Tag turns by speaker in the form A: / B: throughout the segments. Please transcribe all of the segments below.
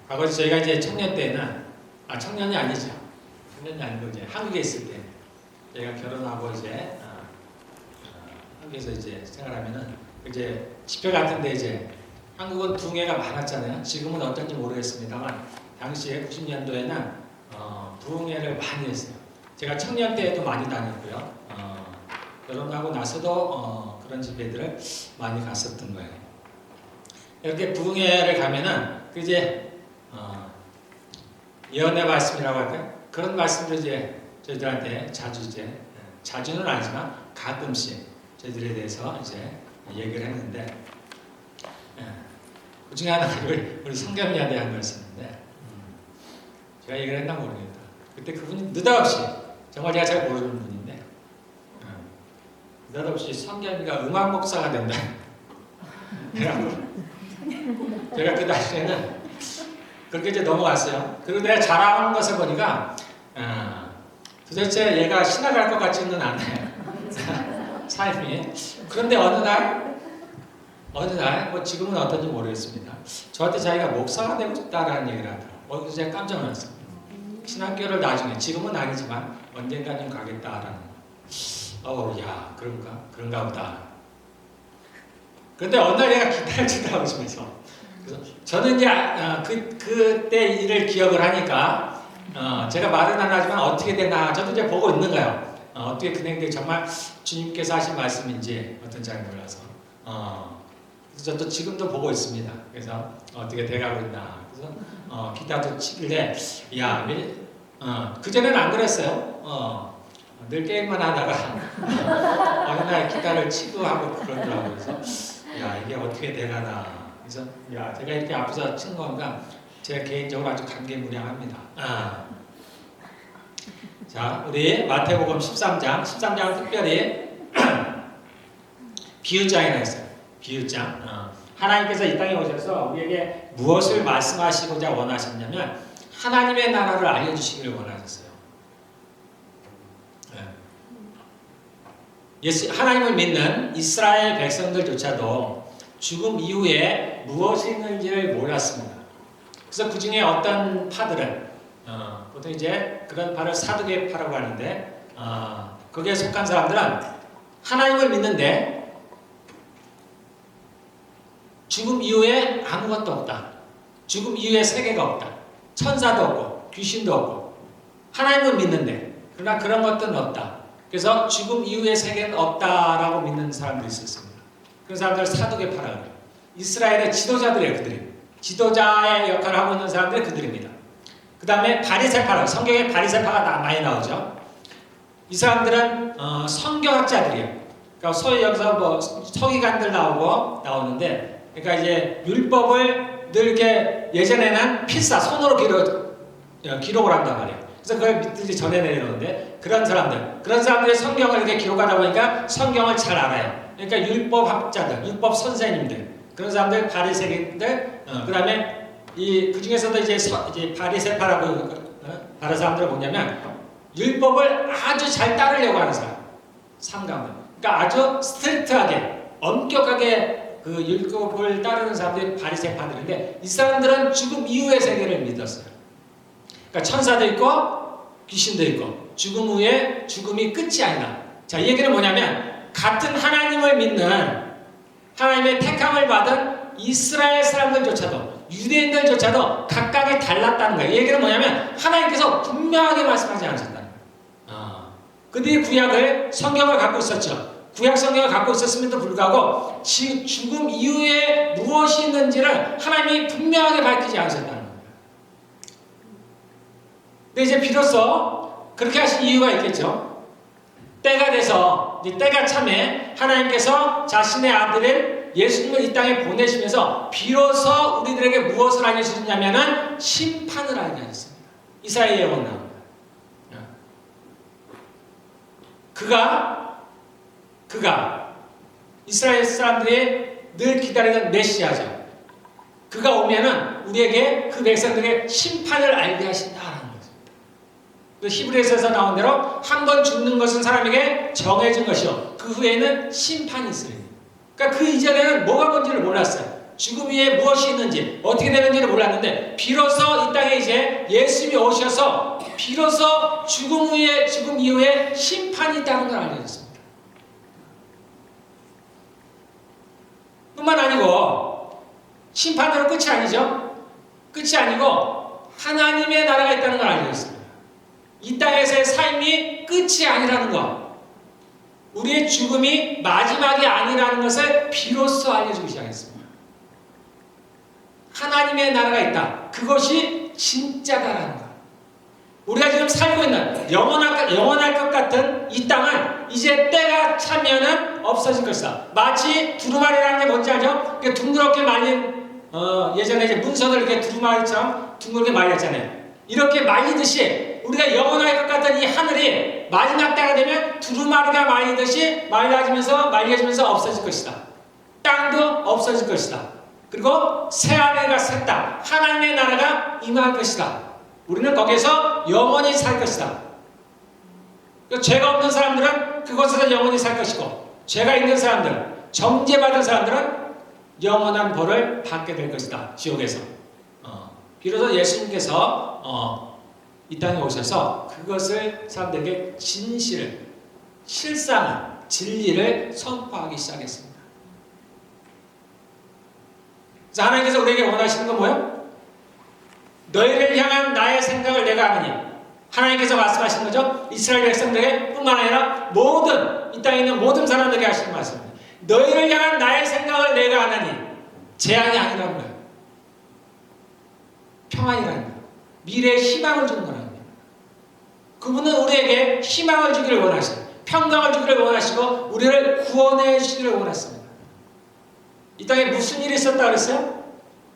A: 과거 저희가 이제 청년 때는 청년이 아니죠. 청년이 아니고 이제 한국에 있을 때 저희가 결혼하고 이제 한국에서 이제 생활하면은 이제 집회 같은데 이제 한국은 부흥회가 많았잖아요. 지금은 어떤지 모르겠습니다만 당시에 90년도에는 부흥회를 많이 했어요. 제가 청년 때에도 많이 다녔고요. 결혼하고 나서도 그런 집회들을 많이 갔었던 거예요. 이렇게 부흥회를 가면은 이제 예언의 말씀이라고 할까요? 그런 말씀들 이제 저희들한테 자주는 아니지만 가끔씩 저희들에 대해서 이제 얘기를 했는데, 그 중에 하나가 우리 성겸이한테 한 말씀인데, 제가 얘기를 했나 모르겠다. 그때 그분이 느닷없이, 정말 제가 잘 모르는 분인데, 느닷없이 성겸이가 음악 목사가 된다. 그래갖고 제가 그 당시에는 그렇게 이제 넘어갔어요. 그리고 내가 자라온 것을 보니까 도대체 얘가 신학할 것 같지는 않아요. 삶이. 그런데 어느 날 뭐 지금은 어떤지 모르겠습니다. 저한테 자기가 목사가 되고 싶다라는 얘기를 하더라고요. 그래서 제가 깜짝 놀랐어요. 신학교를 나중에, 지금은 아니지만 언젠가는 가겠다라는. 야, 그런가 보다. 그런데 어느 날 얘가 기타를 치더라고 집에서. 그래서 저는 이제 그때 일을 기억을 하니까 제가 말은 안 하지만 어떻게 되나 저도 이제 보고 있는 거예요. 어떻게 진행되고 정말 주님께서 하신 말씀인지 어떤 잘 몰라서 그래서 저도 지금도 보고 있습니다. 그래서 어떻게 돼가고 있나. 그래서 기타도 치길래 그전에는 안 그랬어요. 늘 게임만 하다가 어느 날 기타를 치고 하고 그러더라고요. 그래서 이게 어떻게 돼가나. 그래서 제가 이렇게 앞에서 친 건가 제가 개인적으로 아주 감개무량합니다. 자, 우리 마태복음 13장은 특별히 비유장이라 했어요. 비유장. 하나님께서 이 땅에 오셔서 우리에게 무엇을 말씀하시고자 원하셨냐면 하나님의 나라를 알려주시기를 원하셨어요. 하나님을 믿는 이스라엘 백성들조차도 죽음 이후에 무엇이 있는지를 몰랐습니다. 그래서 그 중에 어떤 파들은 보통 이제 그런 파를 사두개 파라고 하는데 거기에 속한 사람들은 하나님을 믿는데 죽음 이후에 아무것도 없다. 죽음 이후에 세계가 없다. 천사도 없고 귀신도 없고 하나님을 믿는데 그러나 그런 것들은 없다. 그래서 죽음 이후의 세계는 없다라고 믿는 사람들이 있었습니다. 그런 사람들을 사두개 파라고 해요. 이스라엘의 지도자들이에요. 그들이. 지도자의 역할을 하고 있는 사람들이 그들입니다. 그 다음에 바리새파라고, 성경에 바리새파가 많이 나오죠. 이 사람들은 성경학자들이에요. 그러니까 소위 여기서 뭐 서기관들 나오는데, 그러니까 이제 율법을 늘 이렇게 예전에는 필사 손으로 기록을 한단 말이에요. 그래서 그걸 밑들이 전해 내려오는데 그런 사람들이 성경을 이렇게 기록하다 보니까 성경을 잘 알아요. 그러니까 율법학자들, 율법 선생님들, 그런 사람들, 바리새인들, 그 다음에 그 중에서도 이제 바리새파라고 다른 사람들은 뭐냐면 율법을 아주 잘 따르려고 하는 사람, 상가분. 그러니까 아주 스트릭트하게, 엄격하게 그 율법을 따르는 사람들이 바리새파들인데 이 사람들은 죽음 이후의 세계를 믿었어요. 그러니까 천사도 있고 귀신도 있고 죽음 후에 죽음이 끝이 아니다. 자, 이 얘기는 뭐냐면 같은 하나님을 믿는 하나님의 택함을 받은 이스라엘 사람들조차도 유대인들조차도 각각이 달랐다는 거예요. 이 얘기는 뭐냐면 하나님께서 분명하게 말씀하지 않으셨다는 거예요. 그들이 성경을 갖고 있었죠. 구약 성경을 갖고 있었음에도 불구하고 죽음 이후에 무엇이 있는지를 하나님이 분명하게 밝히지 않으셨다는 거예요. 근데 이제 비로소 그렇게 하신 이유가 있겠죠. 때가 돼서, 때가 참에 하나님께서 자신의 아들을 예수님을 이 땅에 보내시면서 비로소 우리들에게 무엇을 알려주셨냐면은 심판을 알게 하셨습니다. 이사야 예언 나옵니다. 그가 이스라엘 사람들이 늘 기다리는 메시아죠. 그가 오면은 우리에게 그 백성들에게 심판을 알게 하신다라는 거죠. 히브리서에서 나온 대로 한 번 죽는 것은 사람에게 정해진 것이요 그 후에는 심판이 있어요. 그러니까 그 이전에는 뭐가 뭔지를 몰랐어요. 죽음 위에 무엇이 있는지 어떻게 되는지를 몰랐는데 비로소 이 땅에 이제 예수님이 오셔서 비로소 죽음 이후에 심판이 있다는 걸 알려줬습니다. 뿐만 아니고 심판으로 끝이 아니죠. 끝이 아니고 하나님의 나라가 있다는 걸 알려줬습니다. 이 땅에서의 삶이 끝이 아니라는 것, 우리의 죽음이 마지막이 아니라는 것을 비로소 알려주기 시작했습니다. 하나님의 나라가 있다. 그것이 진짜다라는 것. 우리가 지금 살고 있는 영원할 것 같은 이 땅은 이제 때가 차면은 없어질 것이다. 마치 두루마리라는 게 뭔지 알죠? 둥그렇게 말린 예전에 이제 문서들 이렇게 두루마리처럼 둥그렇게 말렸잖아요. 이렇게 말리듯이 우리가 영원할 것 같은 이 하늘이 마지막 때가 되면 두루마리가 말리듯이 말려지면서 없어질 것이다. 땅도 없어질 것이다. 그리고 새하늘과 새 땅, 하나님의 나라가 임할 것이다. 우리는 거기에서 영원히 살 것이다. 죄가 없는 사람들은 그곳에서 영원히 살 것이고, 죄가 있는 사람들, 정죄받은 사람들은 영원한 벌을 받게 될 것이다. 지옥에서. 비로소 예수님께서 이 땅에 오셔서 그것을 사람들에게 진실을, 실상을, 진리를 선포하기 시작했습니다. 그래서 하나님께서 우리에게 원하시는 건 뭐예요? 너희를 향한 나의 생각을 내가 아느니. 하나님께서 말씀하신 거죠. 이스라엘 백성들에게 뿐만 아니라 이 땅에 있는 모든 사람들에게 하시는 말씀입니다. 너희를 향한 나의 생각을 내가 아느니. 재앙이 아니라는 거예요. 평안이라는 거예요. 미래의 희망을 주는 거라는 거예요. 그분은 우리에게 희망을 주기를 원하시고, 평강을 주기를 원하시고, 우리를 구원해 주기를 원하십니다. 이 땅에 무슨 일이 있었다 그랬어요?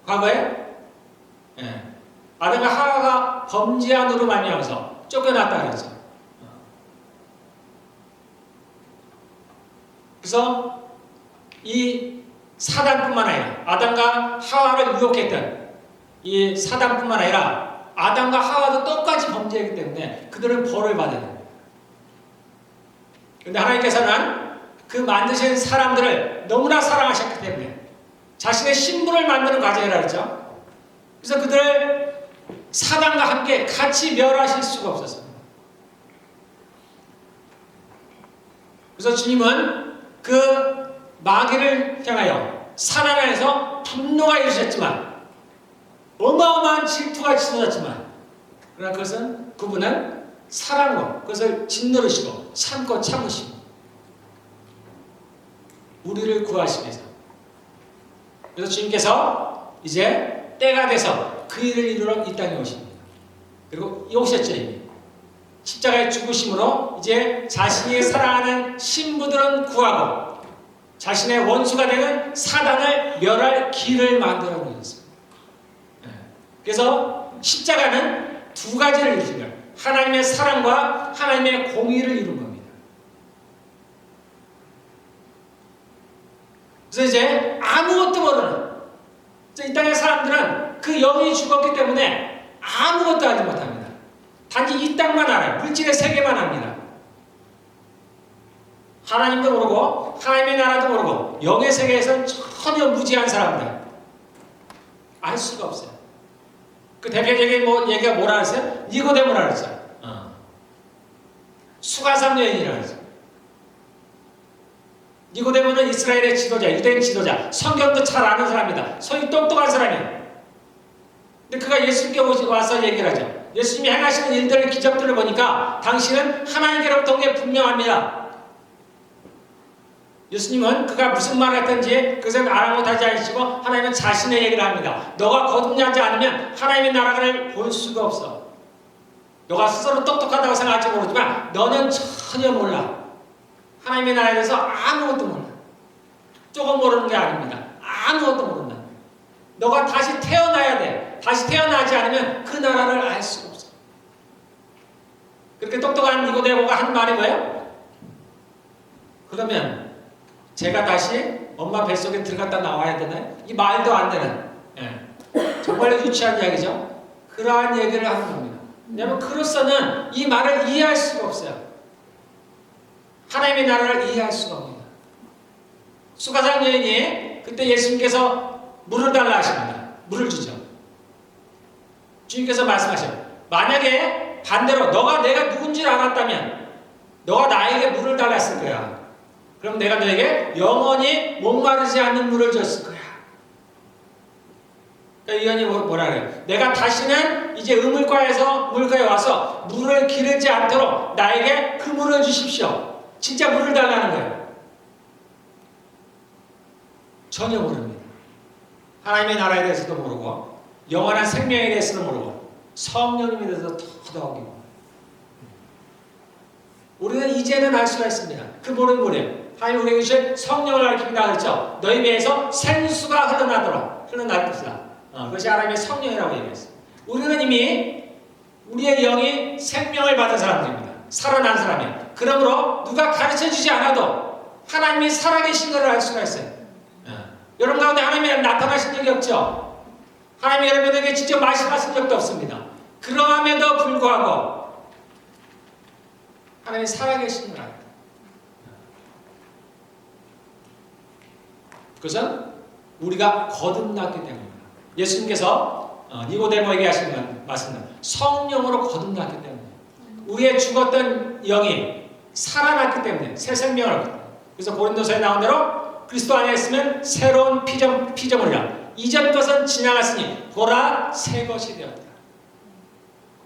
A: 과거에? 예. 아담과 하와가 범죄함으로 말미암아서 쫓겨났다 그랬죠. 그래서 이 사단뿐만 아니라 아담과 하와를 유혹했던 이 사단뿐만 아니라 아담과 하와도 똑같이 범죄했기 때문에 그들은 벌을 받아야 됩니다. 그런데 하나님께서는 그 만드신 사람들을 너무나 사랑하셨기 때문에 자신의 신분을 만드는 과정이라 그랬죠. 그래서 그들을 사단과 함께 같이 멸하실 수가 없었습니다. 그래서 주님은 그 마귀를 향하여 사단에서 분노가 일으셨지만, 어마어마한 질투가 쏟아졌지만, 그러나 그분은 사랑으로 그것을 짓누르시고 참고 참으시고 우리를 구하시기 위해서. 그래서 주님께서 이제 때가 돼서 그 일을 이루러 이 땅에 오십니다. 그리고 오셨죠. 이미 십자가의 죽으심으로 이제 자신이 사랑하는 신부들은 구하고 자신의 원수가 되는 사단을 멸할 길을 만들어 놓으셨습니다. 그래서 십자가는 두 가지를 이루신 거예요. 하나님의 사랑과 하나님의 공의를 이룬 겁니다. 그래서 이제 아무것도 모르는 이 땅의 사람들은 그 영이 죽었기 때문에 아무것도 하지 못합니다. 단지 이 땅만 알아요. 물질의 세계만 압니다. 하나님도 모르고 하나님의 나라도 모르고 영의 세계에서는 전혀 무지한 사람들, 알 수가 없어요. 그 대표적인 얘기가 뭐라 그랬어요? 니고데모라 그랬어요. 수가상 여인이라 그랬어요. 니고데모는 이스라엘의 지도자, 유대인 지도자, 성경도 잘 아는 사람이다. 소위 똑똑한 사람이에요. 근데 그가 예수님께 와서 얘기를 하죠. 예수님이 행하시는 일들을, 기적들을 보니까 당신은 하나님께로부터 온 게 분명합니다. 예수님은 그가 무슨 말을 했든지 그것은 아랑곳하지 않으시고 하나님은 자신의 얘기를 합니다. 너가 거듭나지 않으면 하나님의 나라를 볼 수가 없어. 너가 스스로 똑똑하다고 생각할지 모르지만 너는 전혀 몰라. 하나님의 나라에 대해서 아무것도 몰라. 조금 모르는 게 아닙니다. 아무것도 모른다. 너가 다시 태어나야 돼. 다시 태어나지 않으면 그 나라를 알 수가 없어. 그렇게 똑똑한 니고데모가 한 말이 뭐예요? 그러면 제가 다시 엄마 뱃속에 들어갔다 나와야 되나요? 이 말도 안 되는, 정말로 유치한 이야기죠. 그러한 얘기를 하는 겁니다. 왜냐하면 그로서는 이 말을 이해할 수가 없어요. 하나님의 나라를 이해할 수가 없습니다. 수가상 여인이 그때 예수님께서 물을 달라 하십니다. 물을 주죠. 주님께서 말씀하셔요. 만약에 반대로 너가 내가 누군지를 알았다면 너가 나에게 물을 달라 했을 거야. 그럼 내가 너에게 영원히 목마르지 않는 물을 줬을 거야. 그러니까 이 연이 뭐라 그래요? 내가 다시는 이제 우물가에서 물가에 와서 물을 기르지 않도록 나에게 그 물을 주십시오. 진짜 물을 달라는 거예요. 전혀 모릅니다. 하나님의 나라에 대해서도 모르고 영원한 생명에 대해서도 모르고 성령님에 대해서 더더욱이고 우리는 이제는 알 수가 있습니다. 그 모르는 뭐래요? 하나님 우리에게 주신 성령을 가르칩니다 그랬죠? 너희 배에서 생수가 흘러날 것이다. 그것이 하나님의 성령이라고 얘기했어요. 우리는 이미 우리의 영이 생명을 받은 사람들입니다. 살아난 사람이에요. 그러므로 누가 가르쳐주지 않아도 하나님이 살아계신 것을 알 수가 있어요. 여러분 가운데 하나님이 나타나신 적이 없죠? 하나님이 여러분에게 직접 말씀하신 적도 없습니다. 그러함에도 불구하고 하나님이 살아계신 걸 압니다. 그것은 우리가 거듭났기 때문입니다. 예수님께서 니고데모에게 하신 말씀은 성령으로 거듭났기 때문에 우리의 죽었던 영이 살아났기 때문에 새 생명을 얻었다. 그래서 고린도서에 나온 대로 그리스도 안에 있으면 새로운 피조물이라 이전 것은 지나갔으니 보라 새 것이 되었다.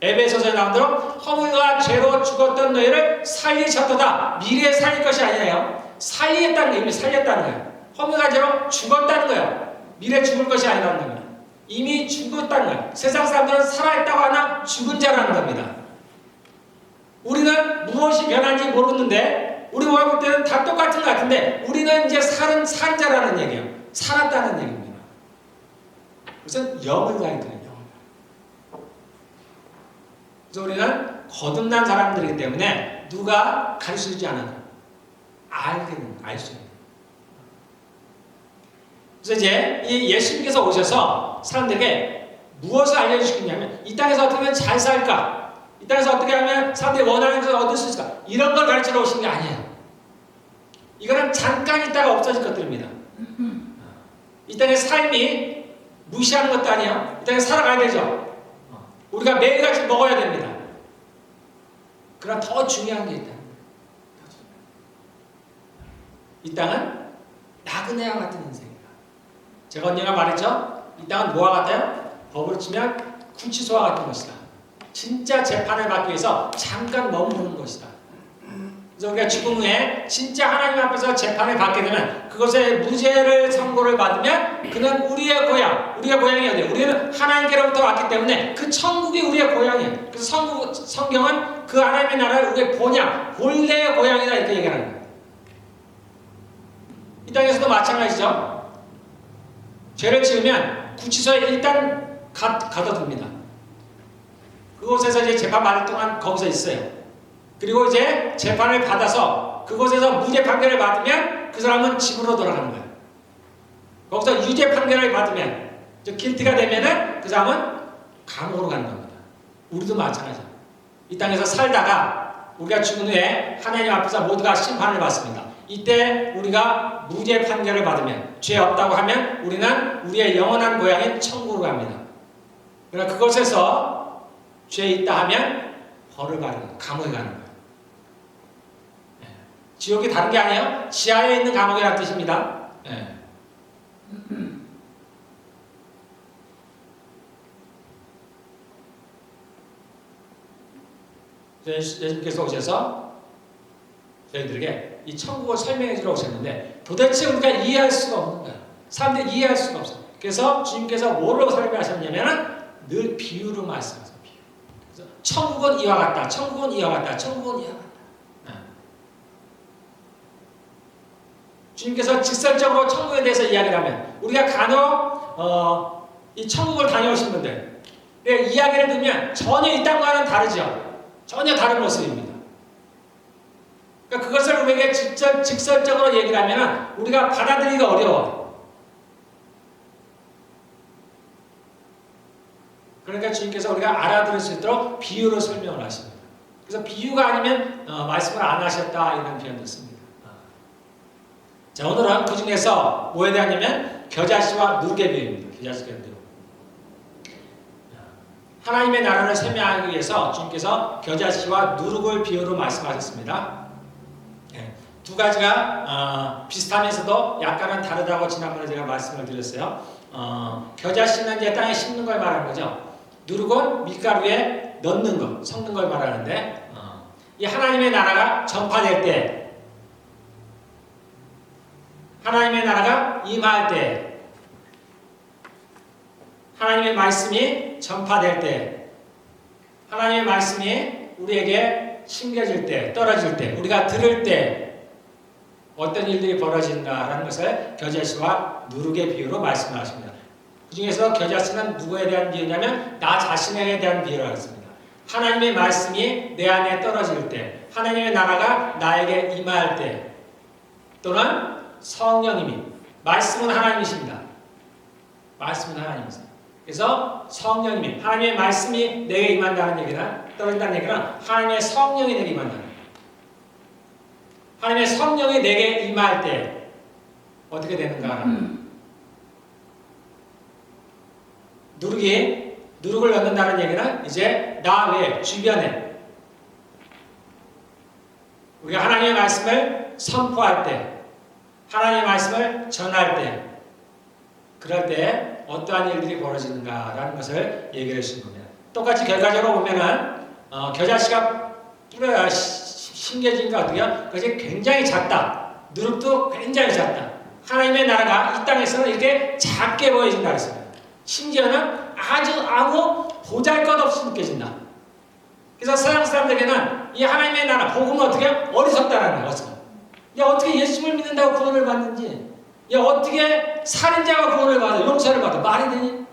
A: 에베소서에 나온 대로 허물과 죄로 죽었던 너희를 살리셨도다. 미래에 살릴 것이 아니에요. 살리겠다는 게 이미 살렸다는 거예요. 허물과 죄로 죽었다는 거예요. 미래 죽을 것이 아니라는 겁니다. 이미 죽었다는 거예요. 세상 사람들은 살아있다고 하나 죽은 자라는 겁니다. 우리는 무엇이 변한지 모르는데 우리 볼 때는 다 똑같은 것 같은데 우리는 이제 산 자라는 얘기예요. 살았다는 얘기입니다. 그것은 영을 가리키는 영. 그래서 우리는 거듭난 사람들이기 때문에 누가 가르쳐주지 않아도 알 수 있는. 그래서 이제 이 예수님께서 오셔서 사람들에게 무엇을 알려주시겠냐면 이 땅에서 어떻게 하면 잘 살까? 이 땅에서 어떻게 하면 사람들이 원하는 것을 얻을 수 있을까? 이런 걸 가르치러 오신 게 아니에요. 이거는 잠깐 있다가 없어질 것들입니다. 이 땅의 삶이 무시하는 것도 아니에요. 이 땅에 살아가야 되죠. 우리가 매일같이 먹어야 됩니다. 그러나 더 중요한 게 있다. 이 땅은 나그네와 같은 인생이다. 제가 언젠가 말했죠. 이 땅은 뭐와 같아요? 법으로 치면 구치소와 같은 것이다. 진짜 재판을 받기 위해서 잠깐 머무르는 것이다. 그래서 우리가 죽음 후에 진짜 하나님 앞에서 재판을 받게 되면 그것에 무죄를 선고를 받으면 그는 우리의 고향, 우리의 고향이 어디예요? 우리는 하나님께로부터 왔기 때문에 그 천국이 우리의 고향이에요. 그래서 성경은 그 하나님의 나라를 우리의 본향, 본래의 고향이다 이렇게 얘기하는 거예요. 이 땅에서도 마찬가지죠. 죄를 지으면 구치소에 일단 가둬둡니다. 그곳에서 이제 재판 받을 동안 거기서 있어요. 그리고 이제 재판을 받아서 그곳에서 무죄 판결을 받으면 그 사람은 집으로 돌아가는 거예요. 거기서 유죄 판결을 받으면 길티가 되면은 그 사람은 감옥으로 가는 겁니다. 우리도 마찬가지예요. 이 땅에서 살다가 우리가 죽은 후에 하나님 앞에서 모두가 심판을 받습니다. 이때 우리가 무죄 판결을 받으면 죄 없다고 하면 우리는 우리의 영원한 고향인 천국으로 갑니다. 그러나 그곳에서 죄 있다 하면 벌을 받는 거예요. 감옥에 가는 거예요. 지옥이 다른 게 아니에요. 지하에 있는 감옥이라는 뜻입니다. 예수님께서 오셔서 저희들에게 이 천국을 설명해 주러 오셨는데 도대체 우리가 이해할 수가 없는 거예요. 사람들이 이해할 수가 없어요. 그래서 주님께서 뭐로 설명하셨냐면 늘 비유로 말씀하세요. 비유. 그래서 천국은 이와 같다. 천국은 이와 같다. 천국은 이와 같다. 주님께서 직설적으로 천국에 대해서 이야기를 하면 우리가 간혹 이 천국을 다녀오신 분들 이야기를 듣면 전혀 이 땅과는 다르죠. 전혀 다른 모습입니다. 그러니까 그것을 우리에게 직설적으로 얘기를 하면 우리가 받아들이기가 어려워. 그러니까 주님께서 우리가 알아들을 수 있도록 비유로 설명을 하십니다. 그래서 비유가 아니면 말씀을 안 하셨다 이런 표현도 씁니다. 자, 오늘은 그 중에서 뭐에 대하냐면 겨자씨와 누룩의 비유입니다. 겨자씨가 누룩. 하나님의 나라를 세명하기 위해서 주님께서 겨자씨와 누룩을 비유로 말씀하셨습니다. 두 가지가 비슷하면서도 약간은 다르다고 지난번에 제가 말씀을 드렸어요. 겨자씨는 이제 땅에 심는 걸 말하는 거죠. 누룩은 밀가루에 넣는 것, 섞는 걸 말하는데 이 하나님의 나라가 전파될 때, 하나님의 나라가 임할 때, 하나님의 말씀이 전파될 때, 하나님의 말씀이 우리에게 심겨질 때, 떨어질 때, 우리가 들을 때 어떤 일들이 벌어진다라는 것을 겨자씨와 누룩의 비유로 말씀하십니다. 그 중에서 겨자씨는 누구에 대한 비유냐면 나 자신에 대한 비유라고 했습니다. 하나님의 말씀이 내 안에 떨어질 때, 하나님의 나라가 나에게 임할 때, 또는 성령님이, 말씀은 하나님이십니다. 말씀은 하나님이십니다. 그래서 성령님이, 하나님의 말씀이 내게 임한다는 얘기는, 떨어진다는 얘기는 하나님의 성령이 내게 임한다는 얘기입니다. 하나님의 성령이 내게 임할 때 어떻게 되는가? 누룩을 넣는다는 얘기는 이제 나 외에, 주변에 우리가 하나님의 말씀을 선포할 때, 하나님의 말씀을 전할 때, 그럴 때 어떠한 일들이 벌어지는가라는 것을 얘기해 주신 겁니다. 똑같이 결과적으로 보면은 겨자씨가 뿌려야 심겨진가 어떻게요? 그것이 굉장히 작다. 누룩도 굉장히 작다. 하나님의 나라가 이 땅에서는 이렇게 작게 보여진다 그랬습니다. 심지어는 아주 아무 보잘것없이 느껴진다. 그래서 서양 사람들에게는 이 하나님의 나라, 복음은 어떻게 어리석다라는 거예요. 어떻게 예수를 믿는다고 구원을 받는지, 어떻게 살인자가 구원을 받아, 용서를 받아, 말이 되니?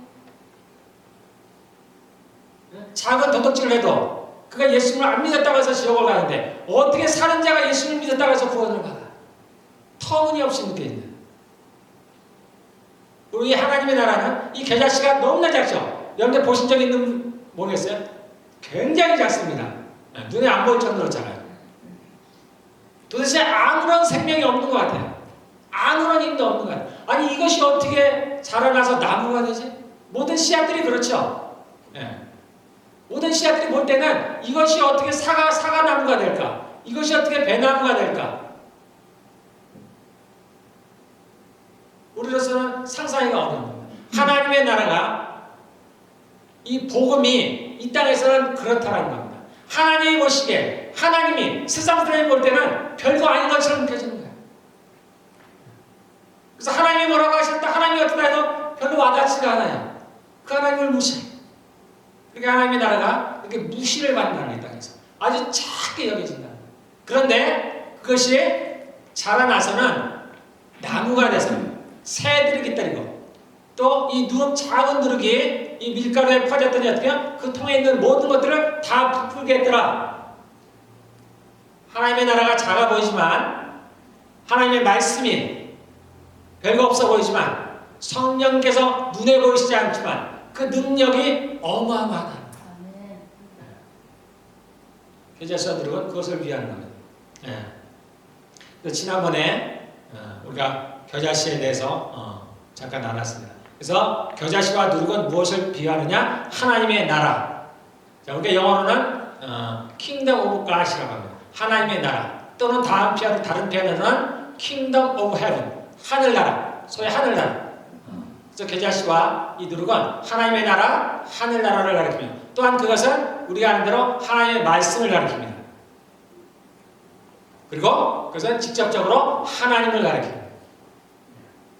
A: 작은 도둑질을 해도 그가 예수를 안 믿었다고 해서 지옥을 가는데 어떻게 살인자가 예수를 믿었다고 해서 구원을 받아? 터무니없이 느껴진다. 우리 하나님의 나라는 이 겨자씨가 너무나 작죠. 여러분들 보신 적 있는 모르겠어요? 굉장히 작습니다. 눈에 안 보일 정도로 작아요. 도대체 아무런 생명이 없는 것 같아요. 아무런 힘도 없는 것 같아요. 아니 이것이 어떻게 자라나서 나무가 되지? 모든 씨앗들이 그렇죠. 모든 씨앗들이 볼 때는 이것이 어떻게 사과나무가 될까? 이것이 어떻게 배나무가 될까? 우리로서는 상상하기가 어려운 겁니다. 하나님의 나라가, 이 복음이 이 땅에서는 그렇다는 겁니다. 하나님이 보시기에, 하나님이 세상 사람이 볼 때는 별거 아닌 것처럼 느껴지는 거예요. 그래서 하나님이 뭐라고 하셨다, 하나님이 어떻다 해도 별로 와닿지가 않아요. 그 하나님을 무시해요. 그러니까 하나님의 나라가 이렇게 무시를 받는다는 거예요. 이 땅에서 아주 작게 여겨진다. 그런데 그것이 자라나서는 나무가 돼서 새들이 기다리고, 또 이 작은 누룩이 이 밀가루에 퍼졌더니 어떻게 그 통에 있는 모든 것들을 다 부풀게 했더라. 하나님의 나라가 작아 보이지만, 하나님의 말씀이 별거 없어 보이지만, 성령께서 눈에 보이시지 않지만 그 능력이 어마어마하다. 겨자씨와 누룩은 그것을 위한 겁니다. 지난번에 우리가 겨자씨에 대해서 잠깐 나눴습니다. 그래서 겨자씨와 누룩은 무엇을 비유하느냐? 하나님의 나라. 자, 우리가 영어로는 Kingdom of God이라고 합니다. 하나님의 나라. 또는 다른 표현으로는 Kingdom of Heaven. 하늘나라. 소위 하늘나라. 그래서 겨자씨와 이 누룩은 하나님의 나라, 하늘나라를 가리킵니다. 또한 그것은 우리가 아는 대로 하나님의 말씀을 가리킵니다. 그리고 그것은 직접적으로 하나님을 가리킵니다.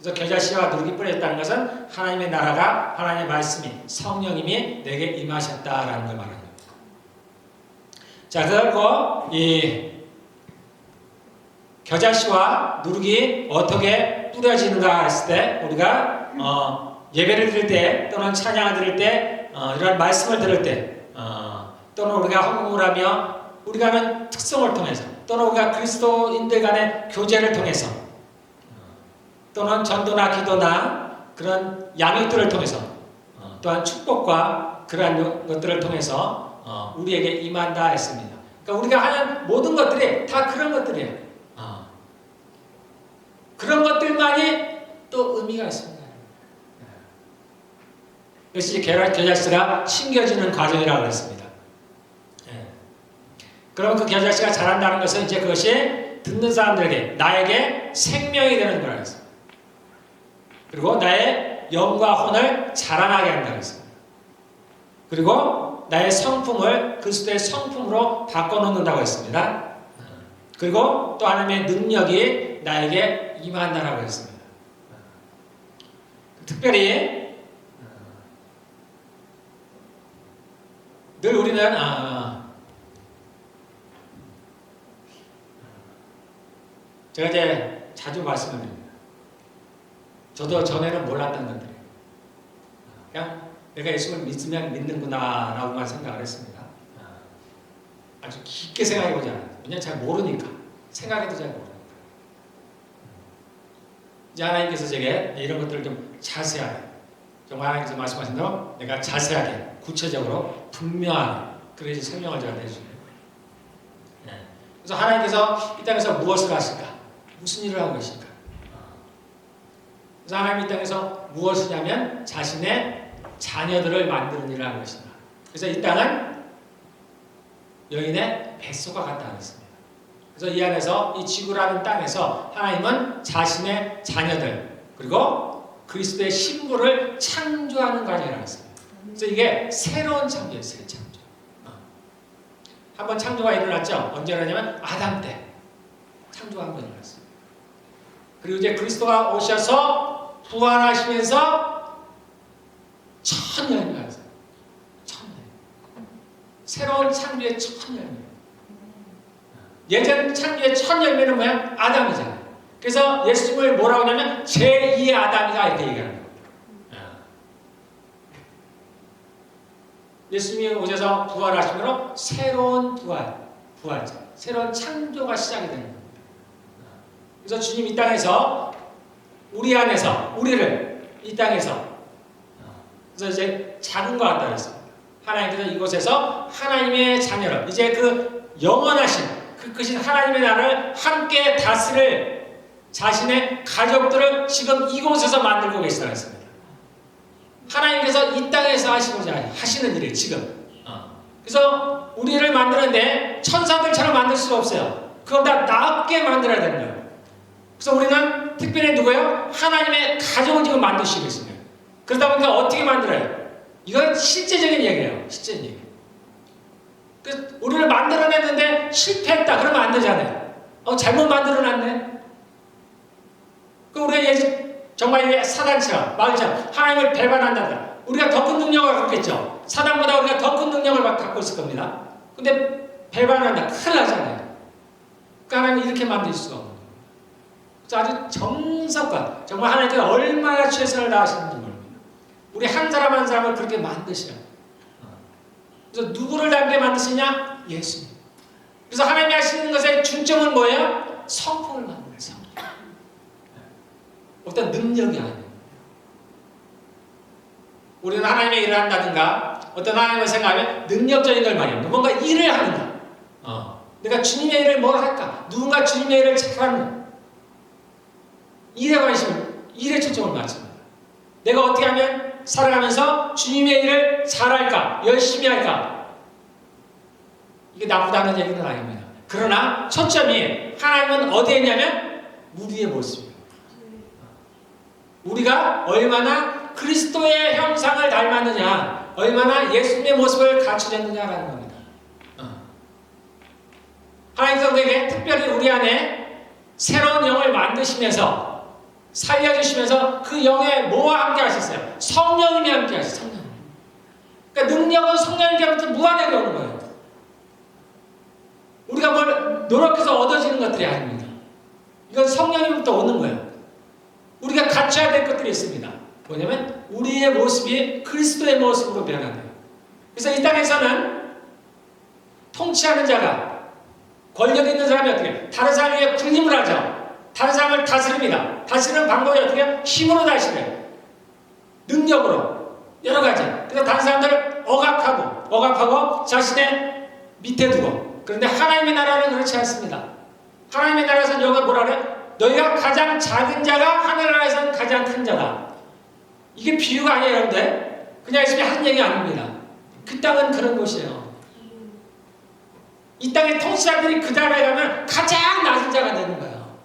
A: 그래서 겨자씨와 누룩이 뿌려졌다는 것은 하나님의 나라가, 하나님의 말씀이, 성령님이 내게 임하셨다라는 걸 말합니다. 자, 그리고 이 겨자씨와 누룩이 어떻게 뿌려지는가 했을 때, 우리가 예배를 드릴 때, 또는 찬양을 드릴 때, 이런 말씀을 들을 때, 또는 우리가 헌금을 하며 우리가 하는 특성을 통해서, 또는 우리가 그리스도인들 간의 교제를 통해서, 또는 전도나 기도나 그런 양육들을 통해서, 또한 축복과 그러한 것들을 통해서 우리에게 임한다 했습니다. 그러니까 우리가 하는 모든 것들이 다 그런 것들이에요. 그런 것들만이 또 의미가 있습니다. 역시 겨자씨가 심겨지는 과정이라고 그랬습니다. 예. 그럼 그 겨자씨가 자란다는 것은 이제 그것이 듣는 사람들에게 나에게 생명이 되는 거라고 했습니다. 그리고 나의 영과 혼을 자라나게 한다고 했습니다. 그리고 나의 성품을 그리스도의 성품으로 바꿔놓는다고 했습니다. 그리고 또 하나님의 능력이 나에게 임한다라고 했습니다. 특별히 늘 우리는 제가 이제 자주 말씀을 드립니다. 저도 전에는 몰랐던 것들이에요. 그냥 내가 예수를 믿으면 믿는구나 라고만 생각을 했습니다. 아주 깊게 생각해보지 않아요. 왜냐하면 잘 모르니까. 생각해도 잘 모르니까. 이제 하나님께서 제게 이런 것들을 좀 자세하게, 정말 하나님께서 말씀하신 대로 내가 자세하게, 구체적으로, 분명하게 그래야지 설명을 제가 해주시네요. 그래서 하나님께서 이 땅에서 무엇을 하실까? 무슨 일을 하고 계실까? 그래서 하나님 이 땅에서 무엇이냐면 자신의 자녀들을 만드는 일을 하고 계십니다. 그래서 이 땅은 여인의 뱃속과 같다 하겠습니다. 그래서 이 안에서 이 지구라는 땅에서 하나님은 자신의 자녀들 그리고 그리스도의 신부를 창조하는 과정이라고 했습니다. 그래서 이게 새로운 창조예요. 새 창조. 한번 창조가 일어났죠. 언제 일어나냐면 아담 때 창조가 한번 일어났어요. 그리고 이제 그리스도가 오셔서 부활하시면서 첫 열매가 있어요. 첫 열매. 새로운 창조의 첫 열매. 예전 창조의 첫 열매는 뭐야? 아담이잖아요. 그래서 예수님을 뭐라고 하냐면 제2의 아담이다 이렇게 얘기하는 겁니다. 예수님이 오셔서 부활하심으로 새로운 부활자, 새로운 창조가 시작이 되는 겁니다. 그래서 주님 이 땅에서 우리 안에서 우리를 이 땅에서 그래서 이제 작은 것 같다 그랬습니다. 하나님께서 이곳에서 하나님의 자녀를 이제 그 영원하신 그 크신 하나님의 나라를 함께 다스릴 자신의 가족들을 지금 이곳에서 만들고 계시다고 했습니다. 하나님께서 이 땅에서 하시는 일이 지금. 그래서 우리를 만드는데 천사들처럼 만들 수가 없어요. 그거보다 낫게 만들어야 되는 거예요. 그래서 우리는 특별히 누구예요? 하나님의 가족을 지금 만드시고 있습니다. 그러다 보니까 어떻게 만들어요? 이건 실제적인 얘기예요. 실제적인 얘기. 그래서 우리를 만들어냈는데 실패했다. 그러면 안 되잖아요. 잘못 만들어놨네. 우리가 정말 사단처럼 마귀처럼 하나님을 배반한다더라. 우리가 더 큰 능력을 갖겠죠. 사단보다 우리가 더 큰 능력을 갖고 있을 겁니다. 근데 배반한다. 큰일 나잖아요. 그러니까 하나님이 이렇게 만들 수가 없는 거예요. 그래서 아주 정성껏 정말 하나님께서 얼마나 최선을 다하시는지 모릅니다. 우리 한 사람 한 사람을 그렇게 만드셔요. 그래서 누구를 닮게 만드시냐? 예수님. 그래서 하나님이 하시는 것의 중점은 뭐예요? 성품을 만드는 거예요. 어떤 능력이 아니에요. 우리는 하나님의 일을 한다든가 어떤 하나님을 생각하면 능력적인 걸 말이에요. 뭔가 일을 하는 거. 내가 주님의 일을 뭘 할까? 누군가 주님의 일을 잘하는 거. 일에 일에 초점을 맞춥니다. 내가 어떻게 하면 살아가면서 주님의 일을 잘할까? 열심히 할까? 이게 나쁘다는 얘기는 아닙니다. 그러나 초점이 하나님은 어디에 있냐면 우리의 모습이에요. 우리가 얼마나 그리스도의 형상을 닮았느냐, 얼마나 예수님의 모습을 갖추었느냐라는 겁니다. 하나님께서 우리에게 특별히 우리 안에 새로운 영을 만드시면서 살려주시면서 그 영에 뭐와 함께 하셨어요? 성령님이 함께 하셨어요. 성령. 그러니까 능력은 성령님께부터 무한하게 오는 거예요. 우리가 뭘 노력해서 얻어지는 것들이 아닙니다. 이건 성령님부터 오는 거예요. 우리가 갖춰야 될 것들이 있습니다. 뭐냐면 우리의 모습이 그리스도의 모습으로 변화돼요. 그래서 이 땅에서는 통치하는 자가 권력 있는 사람이 어떻게 해요? 다른 사람 위에 군림을 하죠. 다른 사람을 다스립니다. 다스리는 방법이 어떻게 해요? 힘으로 다스려요. 능력으로 여러 가지. 그래서 다른 사람들을 억압하고 자신의 밑에 두고. 그런데 하나님의 나라는 그렇지 않습니다. 하나님의 나라에서는 여기가 뭐라 그래요? 너희가 가장 작은 자가 하늘나라에서는 가장 큰 자다. 이게 비유가 아니에요, 여러분들. 그냥 예수님이 하는 얘기 아닙니다. 그 땅은 그런 곳이에요. 이 땅의 통치자들이 그 나라에 가면 가장 낮은 자가 되는 거예요.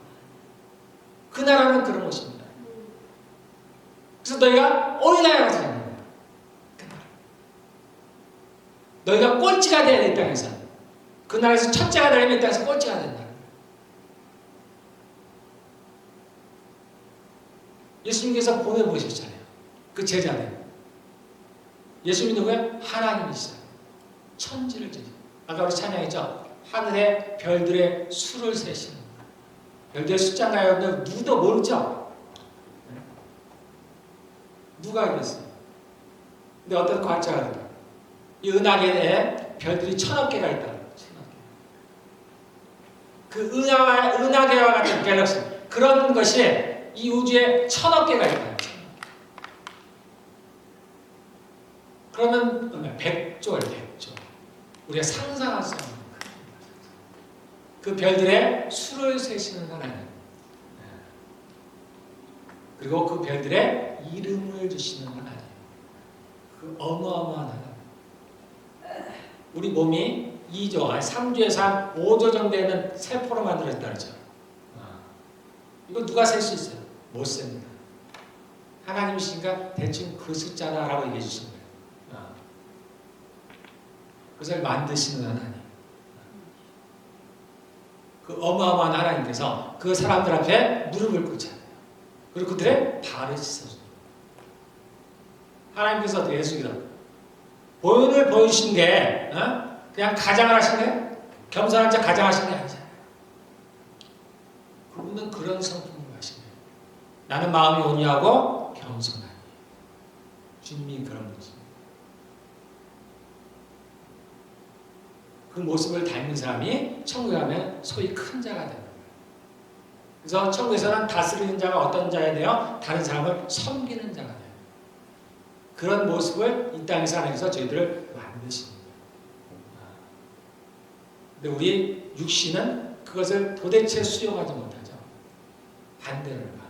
A: 그 나라는 그런 곳입니다. 그래서 너희가 어디 나라에 가서 되는 거야. 그 나라. 너희가 꼴찌가 돼야 돼, 이 땅에서. 그 나라에서 첫째가 되려면 이 땅에서 꼴찌가 된다. 예수님께서 보내보셨잖아요. 그 제자들. 예수님이 누구예요? 하나님이시죠. 천지를 지으시죠. 아까 우리 찬양했죠? 하늘의 별들의 수를 세시는 거예요. 별들의 숫자인가요? 누구도 모르죠? 누가 알겠어요? 근데 어떤 과학자가 그래요. 이 은하계에 별들이 1000억 개가 있다. 1000억 개. 그 은하계와 같은 갤럭시, 그런 것이 이 우주에 1000억 개가 있다. 그러면 100조예요, 100조. 우리가 상상할 수 없는 그 별들의 수를 세시는 하나님. 그리고 그 별들의 이름을 주시는 하나님. 그 어마어마한 하나님. 우리 몸이 2조, 아니 3조에서 한 5조 정도 되는 세포로 만들어졌다 그러죠. 이거 누가 셀 수 있어요? 못 셉니다. 하나님이시니까 대충 그 숫자다라고 얘기해 주신 거예요. 그것을 만드시는 하나님. 그 어마어마한 하나님께서 그 사람들 앞에 무릎을 꿇잖아요. 그리고 그들의 발을 씻어줍니다. 하나님께서 어떻게 예수님이다. 본을 보여주신 게 그냥 가장을 하신 거예요? 겸손한 자 가장하신 게 아니잖아요. 그분은 그런 성품을 하신 거예요. 나는 마음이 온유하고 겸손하니. 주님이 그런 분이십니다. 그 모습을 닮은 사람이 천국에 가면 소위 큰 자가 되는 거예요. 그래서 천국에서는 다스리는 자가 어떤 자가 돼요? 다른 사람을 섬기는 자가 돼요. 그런 모습을 이 땅에서 하나님께서 저희들을 만드십니다. 근데 우리 육신은 그것을 도대체 수용하지 못하죠. 반대를 합니다.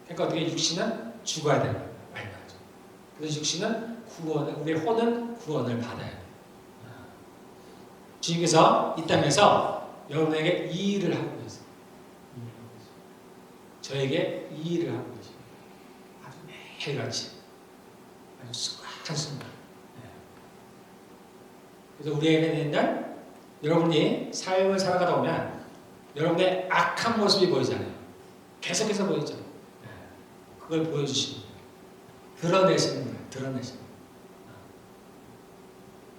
A: 그러니까 어떻게 육신은 죽어야 되는 거예요. 말이죠. 그래서 육신은 구원을, 우리 혼은 구원을 받아야 돼요. 주님께서 이 땅에서 여러분에게 이 일을 하고 계세요. 저에게 이 일을 하고 계십니다. 아주 매일같이, 아주 순간 순간. 그래서 우리에게 있는 여러분이 삶을 살아가다 보면 여러분의 악한 모습이 보이잖아요. 계속해서 보이죠. 그걸 보여주시는 거예요. 드러내시는 거예요. 드러내시는 거예요.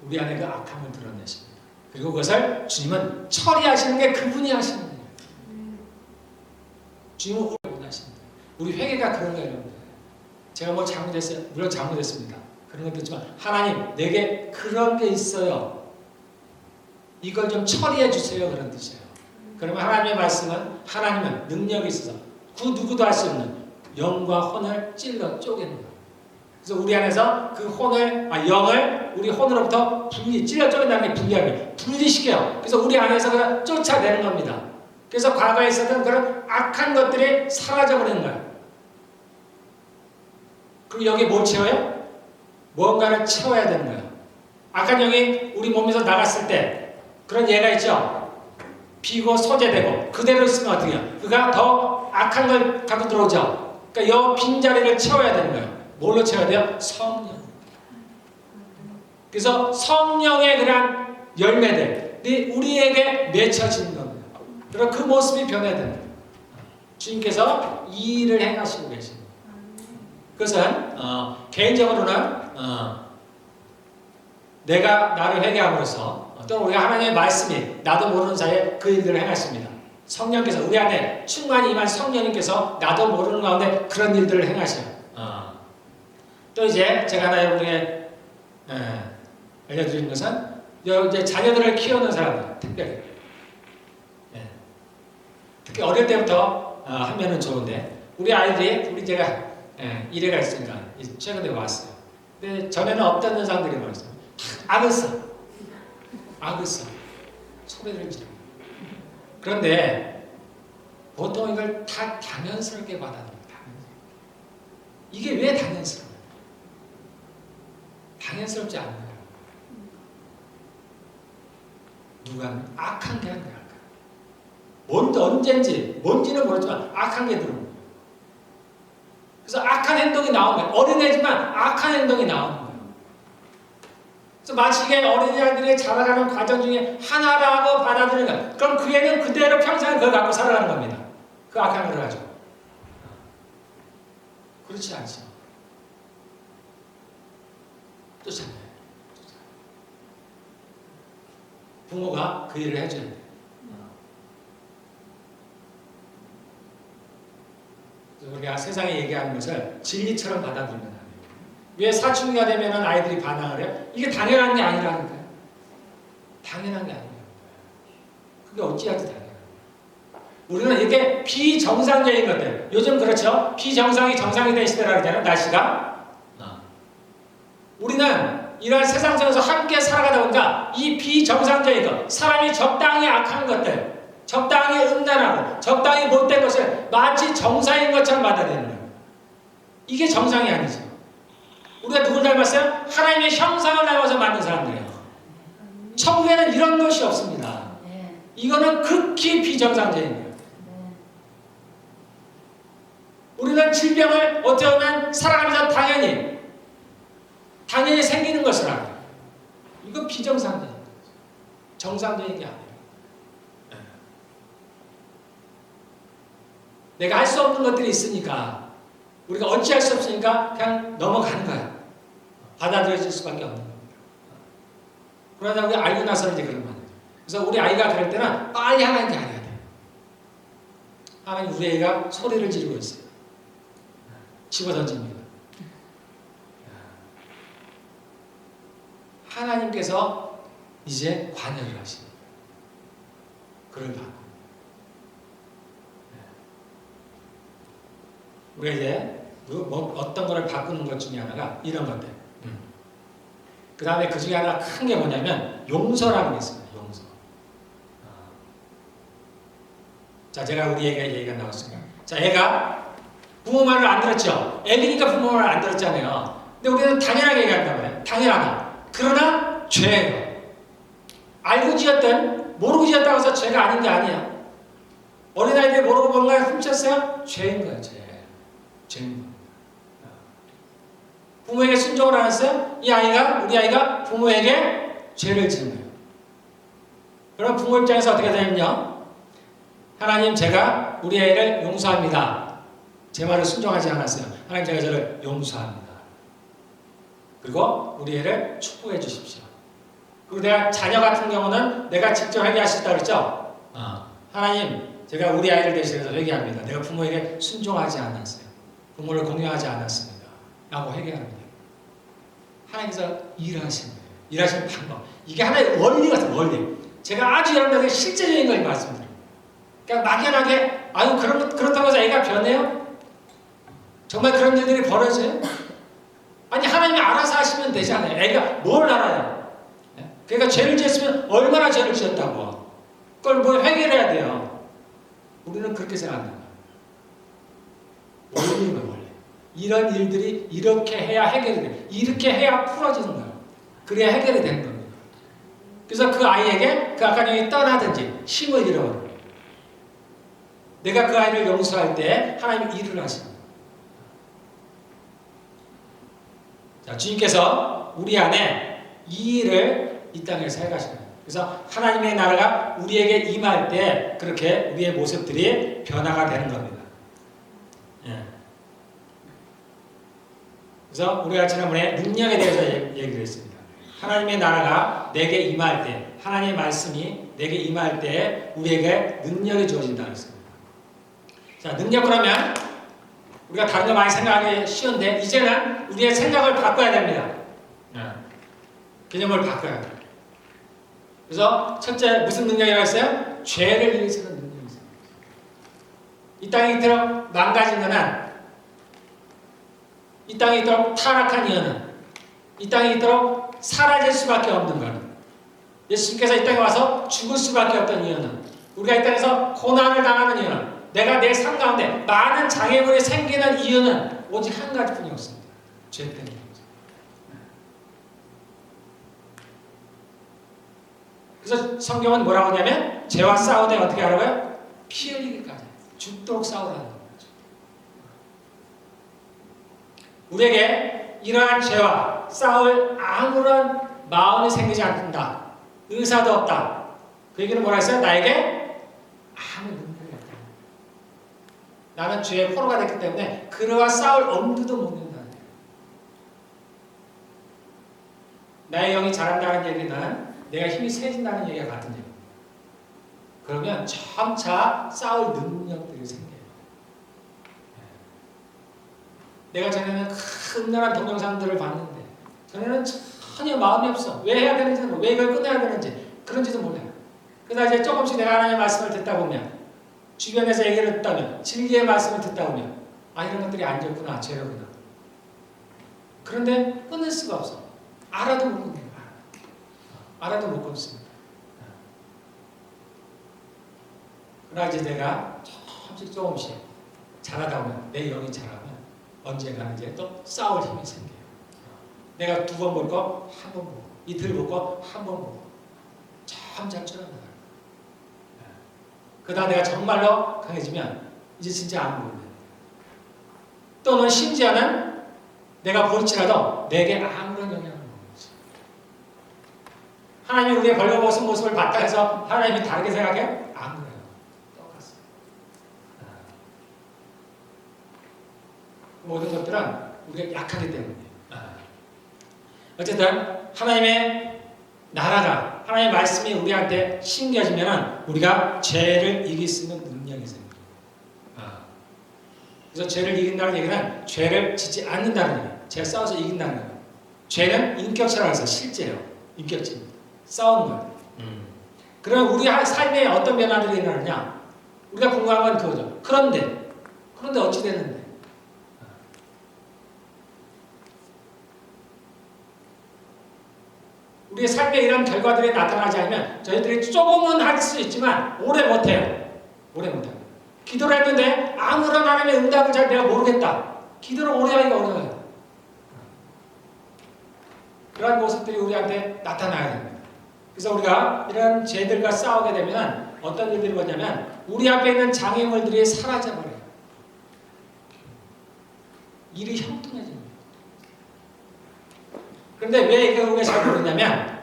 A: 우리 안에 그 악함을 드러내십니다. 그리고 그것을 주님은 처리하시는 게 그분이 하시는 거예요. 주님은 우리를 원하십니다. 우리 회개가 그런 거예요, 여러분들. 제가 뭐 잘못했어요. 물론 잘못했습니다. 그런 것도 있지만 하나님, 내게 그런 게 있어요. 이걸 좀 처리해 주세요. 그런 뜻이에요. 그러면 하나님의 말씀은, 하나님은 능력이 있어서 그 누구도 할 수 없는 영과 혼을 찔러 쪼개는 거예요. 그래서 우리 안에서 그 혼을, 영을 우리 혼으로부터 찔러 쪼갠다는 게 분리하게 분리시켜요. 그래서 우리 안에서 그냥 쫓아내는 겁니다. 그래서 과거에 있었던 그런 악한 것들이 사라져버리는 거예요. 그리고 여기 뭘 채워요? 뭔가를 채워야 되는 거예요. 악한 영이 우리 몸에서 나갔을 때 그런 예가 있죠. 비고 소재되고 그대로 있으면 어떻게 해요? 그가 더 악한 걸 갖고 들어오죠. 그러니까 이 빈자리를 채워야 되는 거예요. 뭘로 채워야 돼요? 성령. 그래서 성령의 그런 열매들이 우리에게 맺혀지는 겁니다. 그럼 그 모습이 변해야 됩니다. 주님께서 이 일을 행하시고 계십니다. 그것은 개인적으로는 내가 나를 회개함으로써 또는 우리가 하나님의 말씀이 나도 모르는 사이에 그 일들을 행하십니다. 성령께서 우리 안에 충만히 임한 성령님께서 나도 모르는 가운데 그런 일들을 행하셔요. 또 이제 제가 하나 여러분에게 알려드리는 것은 이제 자녀들을 키우는 사람들 특별히 특히 어릴 때부터 하면은 좋은데 우리 아이들이 우리 제가 일회가 있으니까 최근에 왔어요. 근데 전에는 없던 현상들이 많았어요. 아그서 소리를 지르고. 그런데 보통 이걸 다 당연스럽게 받아들입니다. 이게 왜 당연스러워요? 자연스럽지 않은 거예요. 누가 하면 악한 게 한 거야. 언젠지 뭔지는 모르지만 악한 게 들어온 거예요. 그래서 악한 행동이 나오는 거예요. 어린애지만 악한 행동이 나오는 거예요. 그래서 마치 이게 어린아이들이 자라가는 과정 중에 하나라고 받아들이는 거예요. 그럼 그 애는 그대로 평생 그걸 갖고 살아가는 겁니다. 그 악한 걸 가지고. 그렇지 않죠. 쫓아내요. 부모가 그 일을 해줘야 돼요. 우리가 세상에 얘기하는 것을 진리처럼 받아들이면 안 돼요. 왜 사춘기가 되면 아이들이 반항을 해요? 이게 당연한 게 아니라니까요. 당연한 게 아니에요. 그게 어찌하지 당연한 거예요. 우리는 이렇게 비정상적인 것들, 요즘 그렇죠? 비정상이 정상이 된 시대라고 하잖아요. 날씨가. 우리는 이런 세상 속에서 함께 살아가다 보니까 이 비정상적인 것, 사람이 적당히 악한 것들, 적당히 음란하고 적당히 못된 것을 마치 정상인 것처럼 받아들이는 거예요. 이게 정상이 아니죠. 우리가 누굴 닮았어요? 하나님의 형상을 닮아서 만든 사람들이에요. 천국에는 이런 것이 없습니다. 이거는 극히 비정상적인 거예요. 우리는 질병을 어떻게 보면 살아가면서 당연히 생기는 것을 알아요. 이거 비정상적인 거죠. 정상적인 게 아니에요. 내가 할 수 없는 것들이 있으니까, 우리가 어찌할 수 없으니까 그냥 넘어가는 거야. 받아들여질 수밖에 없는 겁니다. 그러다 우리 알고 나서 이제 그런 거예요. 그래서 우리 아이가 그럴 때는 빨리 하나님께 알아야 돼요. 하나님, 우리 애가 소리를 지르고 있어요. 집어던집니다. 하나님께서 이제 관여를 하십니다. 그를 바꿉니다. 우리가 이제 어떤 거를 바꾸는 것 중에 하나가 이런 것들. 그 다음에 그 중에 하나 큰 게 뭐냐면 용서라는 게 있습니다. 용서. 자, 제가 우리 애가 얘기가 나왔습니다. 자, 애가 부모 말을 안 들었죠. 애기니까 부모 말을 안 들었잖아요. 근데 우리는 당연하게 얘기한단 말이에요. 당연하다. 그러나 죄예요. 알고 지었든 모르고 지었다고 해서 죄가 아닌 게 아니야. 어린아이들이 모르고 뭔가를 훔쳤어요? 죄인 거예요. 죄인 겁니다. 부모에게 순종을 안 했어요? 우리 아이가 부모에게 죄를 지은 거예요. 그럼 부모 입장에서 어떻게 되냐면요. 하나님, 제가 우리 애를 용서합니다. 제 말을 순종하지 않았어요. 하나님, 제가 저를 용서합니다. 그리고 우리 애를 축복해 주십시오. 그리고 내가 자녀 같은 경우는 내가 직접 회개할 수 있다고 그랬죠? 하나님, 제가 우리 아이를 대신해서 회개합니다. 내가 부모에게 순종하지 않았어요. 부모를 공경하지 않았습니다. 라고 회개합니다. 하나님께서 일하시는 거예요. 일하시는 방법. 이게 하나의 원리 같은 원리. 제가 아주 여러분들에게 실제적인 걸 말씀드립니다. 그냥 막연하게 그렇다고 해서 애가 변해요? 정말 그런 일들이 벌어져요? 아니, 하나님이 알아서 하시면 되잖아요. 애가 뭘 알아요? 그러니까 죄를 지었으면 얼마나 죄를 지었다고. 그걸 뭐 회개를 해야 돼요. 우리는 그렇게 생각한다. 원리는 원리. 이런 일들이 이렇게 해야 해결이 돼요. 이렇게 해야 풀어지는 거예요. 그래야 해결이 되는 겁니다. 그래서 그 아이에게 그 악한 영이 떠나든지 힘을 잃어버려요. 내가 그 아이를 용서할 때 하나님이 일을 하십니다. 자, 주님께서 우리 안에 이 일을 이 땅에서 해가시는 거예요. 그래서 하나님의 나라가 우리에게 임할 때 그렇게 우리의 모습들이 변화가 되는 겁니다. 그래서 우리가 지난번에 능력에 대해서 얘기를 했습니다. 하나님의 나라가 내게 임할 때, 하나님의 말씀이 내게 임할 때 우리에게 능력이 주어진다고 했습니다. 자, 능력 그러면 우리가 다른 거 많이 생각하기 쉬운데 이제는 우리의 생각을 바꿔야 됩니다. 개념을 바꿔야 돼요. 그래서 첫째 무슨 능력이라고 했어요? 죄를 일으키는 능력이 있어요. 이 땅이 이토록 망가진 거는, 이 땅이 이토록 타락한 이유는, 이 땅이 이토록 사라질 수밖에 없는 거는, 예수님께서 이 땅에 와서 죽을 수밖에 없던 이유는, 우리가 이 땅에서 고난을 당하는 이유는, 내가 내 삶 가운데 많은 장애물이 생기는 이유는 오직 한 가지뿐이 없습니다. 죄 때문입니다. 그래서 성경은 뭐라고 하냐면 죄와 싸우되 어떻게 하라고요? 피 흘리기까지 죽도록 싸우라는 거죠. 우리에게 이러한 죄와 싸울 아무런 마음이 생기지 않는다. 의사도 없다. 그 얘기는 뭐라 했어요? 나에게 아무 능력이 없다. 나는 죄의 포로가 됐기 때문에 그와 싸울 엄두도 못 낸다. 나의 영이 자란다는 얘기는 내가 힘이 세진다는 얘기가 같은 얘기입니다. 그러면 점차 싸울 능력들이 생겨요. 내가 전에는 큰절한 동영상들을 봤는데 전에는 전혀 마음이 없어. 왜 해야 되는지는 모르고 왜 이걸 끝내야 되는지 그런지도 몰라요. 그러다 이제 조금씩 내가 하나님의 말씀을 듣다 보면 주변에서 얘기를 듣다면 진리의 말씀을 듣다 보면 아 이런 것들이 안 좋구나 죄로구나. 그런데 끊을 수가 없어. 알아도 못 끊는 거야. 알아도 못 끊습니다. 그러나 이제 내가 조금씩 자라다 보면 내 영이 자라면 언젠가는 이제 또 싸울 힘이 생겨요. 내가 2번 볼 거 한 번 보고 이틀 볼 거 한 번 보고 점점 줄어나가요. 그러다 내가 정말로 강해지면 이제 진짜 안 보이는 또는 심지어는 내가 볼지라도 내게 아무런 영향을 못 미치죠. 하나님이 우리의 벌거벗은 모습을 봤다 해서 하나님이 다르게 생각해요? 안 그래요. 똑같습니다. 모든 것들은 우리가 약하기 때문이에요. 어쨌든 하나님의 나라가 하나님의 말씀이 우리한테 심겨지면 우리가 죄를 이길 수 있는 능력이 생깁니다. 그래서 죄를 이긴다는 얘기는 죄를 짓지 않는다는 얘기예요. 죄 싸워서 이긴다는 거예요. 죄는 인격체라고 해서 실제예요. 인격체입니다. 싸우는 거예요. 그러면 우리 삶에 어떤 변화들이 일어나느냐? 우리가 궁금한 건 그거죠. 그런데 어찌 됐는데? 우리의 삶에 이런 결과들이 나타나지 않으면 저희들이 조금은 할 수 있지만 오래 못해요. 오래 못해요. 기도를 했는데 아무런 하나님의 응답을 잘 내가 모르겠다. 기도를 오래 하기가 어려워요. 그런 모습들이 우리한테 나타나야 됩니다. 그래서 우리가 이런 죄들과 싸우게 되면 어떤 일들이 뭐냐면 우리 앞에 있는 장애물들이 사라져버려요. 일이 형통해집니다. 그런데 왜 이게 우리가 잘 모르냐면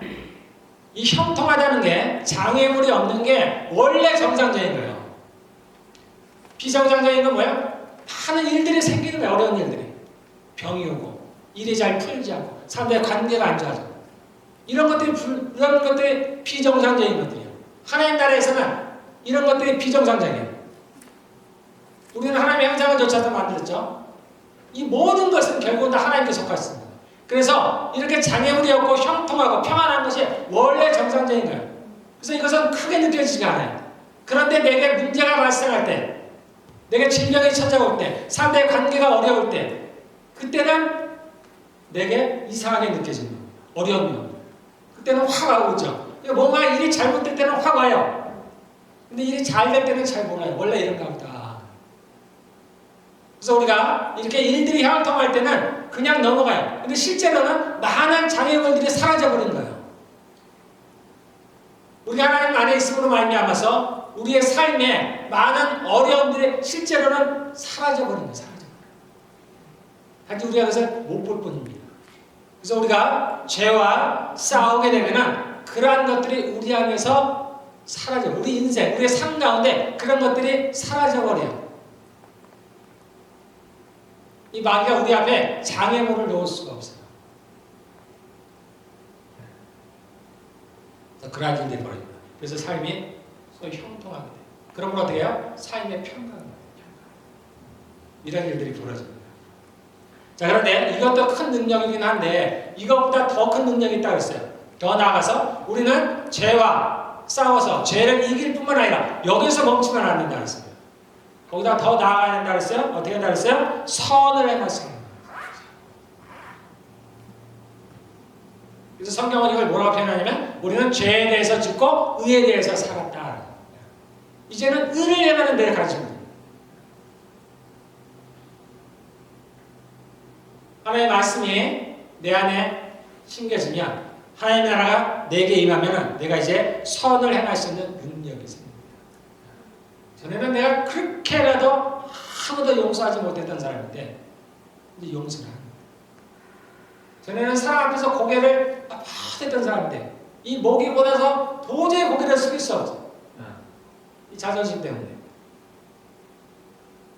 A: 이 형통하다는 게 장애물이 없는 게 원래 정상적인 거예요. 비정상적인 건 뭐예요? 많은 일들이 생기는 거예요. 어려운 일들이. 병이 오고 일이 잘 풀리지 않고 사람들의 관계가 안 좋아지고 이런 것들이 비정상적인 것들이에요. 하나님 나라에서는 이런 것들이 비정상적이에요. 우리는 하나님의 형상을조차도 만들었죠. 이 모든 것은 결국은 다 하나님께 속했습니다. 그래서 이렇게 장애물이 없고 형통하고 평안한 것이 원래 정상적인 거예요. 그래서 이것은 크게 느껴지지가 않아요. 그런데 내게 문제가 발생할 때 내게 질병이 찾아올 때 사람들의 관계가 어려울 때 그때는 내게 이상하게 느껴집니다. 어려움이 그때는 화가 오죠. 뭔가 일이 잘못될 때는 화가 와요. 근데 일이 잘 될 때는 잘 몰라요. 원래 이런가 보다. 그래서 우리가 이렇게 일들이 형통할 때는 그냥 넘어가요. 근데 실제로는 많은 장애물들이 사라져버린 거예요. 우리가 하나님 안에 있음으로 말미암아서 우리의 삶에 많은 어려움들이 실제로는 사라져버린 거예요. 하지만 우리가 그것을 못 볼 뿐입니다. 그래서 우리가 죄와 싸우게 되면 그러한 것들이 우리 안에서 사라져요. 우리 인생, 우리의 삶 가운데 그런 것들이 사라져버려요. 이 마귀가 우리 앞에 장애물을 놓을 수가 없어요. 그래서 그러한 일들이 벌어집니다. 그래서 삶이 소위 형통하게 돼요. 그러면 어떻게 해요? 삶의 평강을 해요. 이런 일들이 벌어집니다. 자, 그런데 이것도 큰 능력이긴 한데 이것보다 더 큰 능력이 있다고 했어요. 더 나아가서 우리는 죄와 싸워서 죄를 이길 뿐만 아니라 여기서 멈추면 안 된다고 했어요. 거기다 더 나아가야 된다고 했어요. 어떻게 한다고 했어요? 선을 행하세요. 그래서 성경은 이걸 뭐라고 표현하냐면 우리는 죄에 대해서 죽고 의에 대해서 살았다. 이제는 의를 행하는 데를 가르칩니다. 하나님의 말씀이 내 안에 심겨지면 하나님의 나라가 내게 임하면 내가 이제 선을 행할 수 있는 능력이 생깁니다. 전에는 내가 그렇게라도 아무도 용서하지 못했던 사람인데 이제 용서를 합니다. 전에는 사람 앞에서 고개를 아팠던 사람인데 이 목이 곧아서 도저히 고개를 숙일 수 없어. 이 자존심 때문에.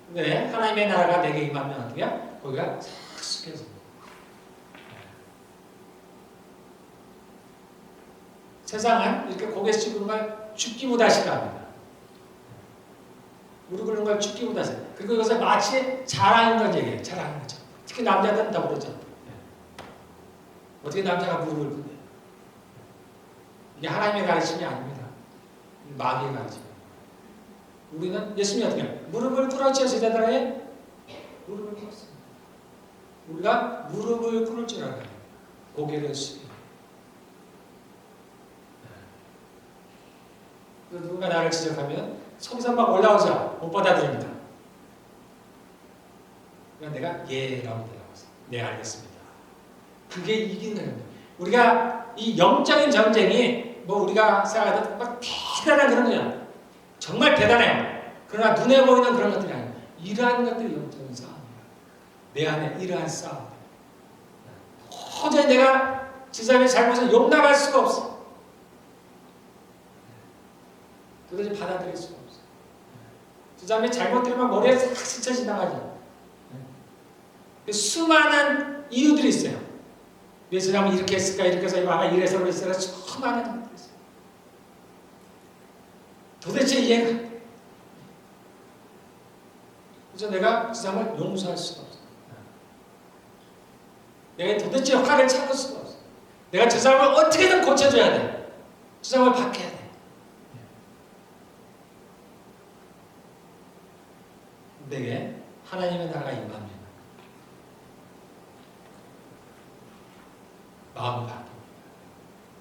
A: 근데 하나님의 나라가 내게 임하면 어떻게 해요? 고개가 싹 숙여서. 세상은 이렇게 고개 숙이는 걸 죽기보다 싫어합니다. 무릎 꿇는 걸 죽기보다 싫어. 그리고 이것을 마치 자랑인 건 얘기해요. 자랑인 거죠. 특히 남자들은 더 그러죠. 어떻게 남자가 무릎을 꿇냐. 이게 하나님의 가르침이 아닙니다. 마귀의 가르침. 우리는 예수님이 어떻게 해요? 무릎을 꿇었죠, 제자들에게? 무릎을 꿇었습니다. 우리가 무릎을 꿇을 줄 알아요. 고개를 숙여. 누군가 나를 지적하면 속에서 막 올라오죠. 못 받아들입니다. 그러니까 내가 예라고 대답했어요. 네, 알겠습니다. 그게 이기는 거예요. 우리가 이 영적인 전쟁이 뭐 우리가 생각하던 막 대단한 그런 거냐. 정말 대단해요. 그러나 눈에 보이는 그런 것들이 아니에요. 이러한 것들이 영적인 싸움이에요. 내 안에 이러한 싸움. 도저히 내가 지사람의 잘못을 용납할 수가 없어. 도저히 받아들일 수가 없어. 지사람의 잘못들만 머리에 싹 스쳐 지나가죠. 수많은 이유들이 있어요. 왜 사람이 이렇게 했을까? 이렇게 해서 아마 이래서 그랬을까? 수많은 것들이 있어요. 도대체 이해가 안 돼. 그래서 내가 그 사람을 용서할 수가 없어. 내가 도대체 화를 참을 수가 없어. 내가 저 사람을 어떻게든 고쳐줘야 돼. 저 사람을 바뀌어야 돼. 내게 하나님의 나라가 임하면 마음이 바뀝니다.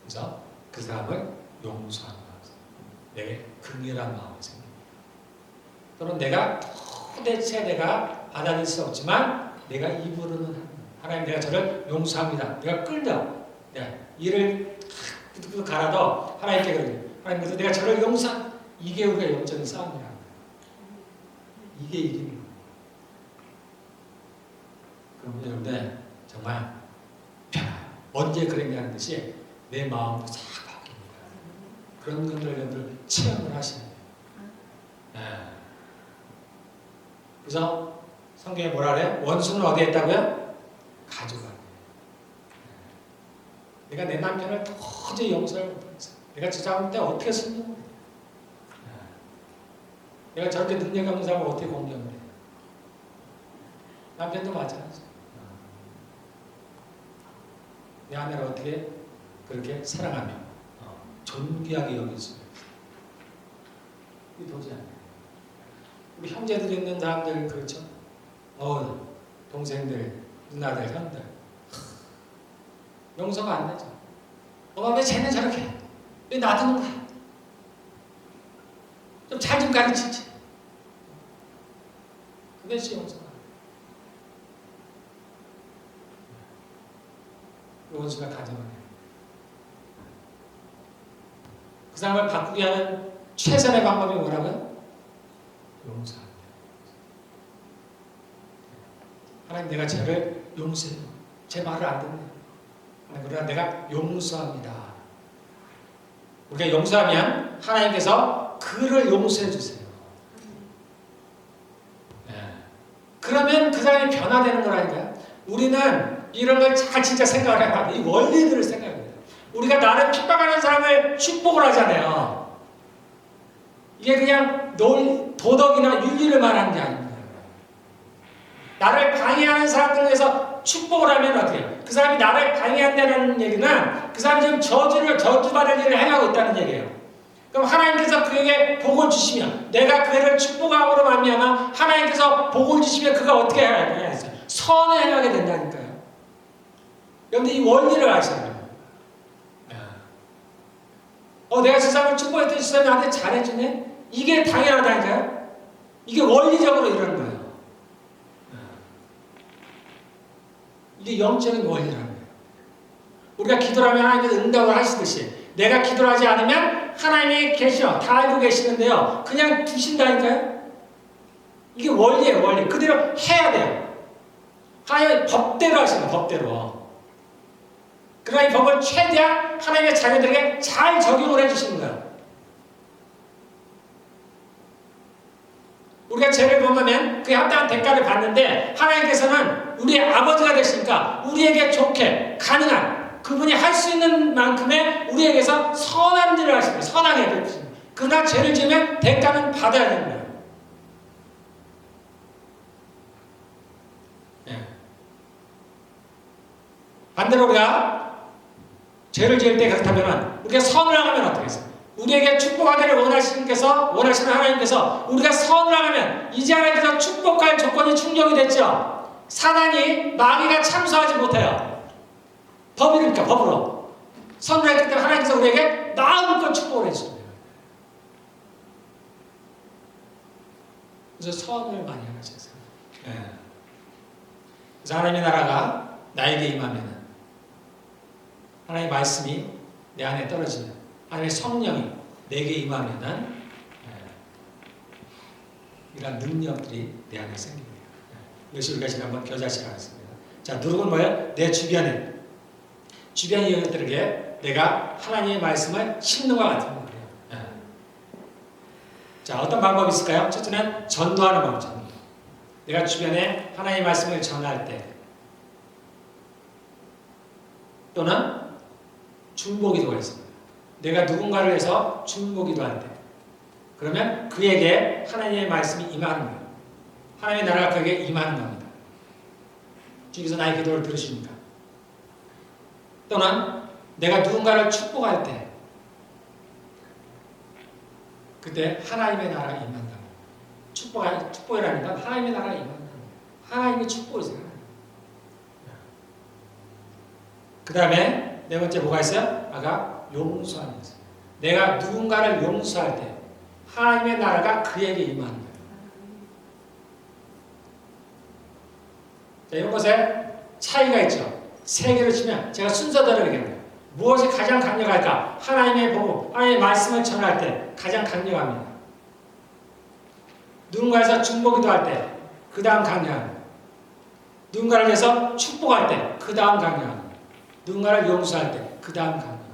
A: 그래서 그 사람을 용서하는 거죠. 내게 긍휼한 마음이 생깁니다. 또는 내가 도대체 내가 받아들일 수 없지만 내가 입으로는 합니다. 하나님, 내가 저를 용서합니다. 내가 끌려 이를 갈아도 하나님께 그러죠. 하나님, 그래서 내가 저를 용서. 이게 우리가 영적인 싸움이라는 거예요. 이게 이기는 거예요. 그럼 여러분들 정말 편해요. 언제 그랬냐는 듯이 내 마음도 싹 바뀝니다. 그런 것들 여러분들 체험을 하시는 거예요. 네. 그래서 성경에 뭐라 그래요? 원수는 어디에 있다고요? 가족 안에. 내가 내 남편을 도저히 용서를 못하겠어. 내가 저 사람 때 어떻게 설명을 해? 내가 저렇게 능력 없는 사람을 어떻게 공경을 해? 남편도 마찬가지. 내 아내를 어떻게 그렇게 사랑하며 존귀하게 여길 수가 있어. 이게 도저히 안 돼. 우리 형제들 있는 사람들 그렇죠? 동생들, 누나들, 형들 용서가 안 되죠. 왜 쟤는 저렇게 해? 왜 놔두는 거야? 좀 잘 좀 가르치지. 그게 지 용서가 안 돼. 원수가 가져가네. 그 사람을 바꾸게 하는 최선의 방법이 뭐라고요? 용서하는 거예요. 하나님, 내가 쟤를 용서해요. 제 말을 안 듣네. 그러나 내가 용서합니다. 우리가 용서하면 하나님께서 그를 용서해 주세요. 그러면 그 사람이 변화되는 거라니까요. 우리는 이런 걸 잘 진짜 생각을 해봐. 이 원리들을 생각합니다. 우리가 나를 핍박하는 사람을 축복을 하잖아요. 이게 그냥 도덕이나 윤리를 말하는 게 아닙니다. 나를 방해하는 사람들을 위해서 축복을 하면 어떻게 해요? 그 사람이 나를 방해한다는 얘기는 그 사람이 지금 저주받을 일을 행하고 있다는 얘기예요. 그럼 하나님께서 그에게 복을 주시면, 내가 그를 축복함으로 말미암아 하나님께서 복을 주시면 그가 어떻게 해야 되냐? 선을 행하게 된다니까요. 여러분들 이 원리를 아셔야 돼요. 내가 저 사람을 축복했더니 저 사람이 나한테 잘해주네? 이게 당연하다니까요. 이게 원리적으로 이러는 거예요. 이게 영적인 원리라는 거예요. 우리가 기도를 하면 하나님께서 응답을 하시듯이 내가 기도를 하지 않으면 하나님이 계셔. 다 알고 계시는데요. 그냥 두신다니까요. 이게 원리예요. 원리. 그대로 해야 돼요. 하나님의 법대로 하시는 법대로. 그러나 이 법을 최대한 하나님의 자녀들에게 잘 적용을 해주시는 거예요. 우리가 죄를 범하면 그에 합당한 대가를 받는데 하나님께서는 우리의 아버지가 되시니까 우리에게 좋게 가능한 그분이 할 수 있는 만큼의 우리에게서 선한 일을 하십니다. 선하게 해주십니다. 그러나 죄를 지으면 대가는 받아야 되는 거예요. 네. 반대로 우리가 죄를 지을 때 그렇다면 우리가 선을 하면 어떻게 했어요? 우리에게 축복하기를 원하시는 하나님께서 우리가 선을 하면 이제 하나님께서 축복할 조건이 충족이 됐죠. 사단이 마귀가 참수하지 못해요. 법이니까 법으로 선을 했기 때문에 하나님께서 우리에게 마음껏 축복을 해주십니다. 그래서 선을 많이 하셨어요. 네. 그래서 하나님의 나라가 나에게 임하면 하나님의 말씀이 내 안에 떨어지면 하나님의 성령이 내게 임하면은 이런 능력들이 내 안에 생깁니다. 이것이 우리가 지난번 교자시간 했습니다. 자, 누룩은 뭐예요? 내 주변 이웃들에게 내가 하나님의 말씀을 심는 것 같은 거예요. 자, 어떤 방법이 있을까요? 첫째는 전도하는 방법. 내가 주변에 하나님의 말씀을 전할 때 또는 중보기도가 있습니다. 내가 누군가를 해서 중보기도할 때 그러면 그에게 하나님의 말씀이 임하는 거예요. 하나님의 나라가 그에게 임하는 겁니다. 주께서 나의 기도를 들으십니까? 또는 내가 누군가를 축복할 때 그때 하나님의 나라가 임한다. 축복이라는 건 하나님의 나라가 임한다. 하나님의 축복이세요. 그 다음에 네 번째 뭐가 있어요? 아까 용서하는 거죠. 내가 누군가를 용서할 때 하나님의 나라가 그에게 임하는 거예요. 자, 이런 것에 차이가 있죠. 세 개를 치면 제가 순서대로 얘기합니다. 무엇이 가장 강력할까? 하나님의 복음, 하나님의 말씀을 전할 때 가장 강력합니다. 누군가에서 중보기도 할 때 그 다음 강력합니다. 누군가를 위해서 축복할 때 그 다음 강력합니다. 누군가를 용서할 때 그 다음 강력합니다.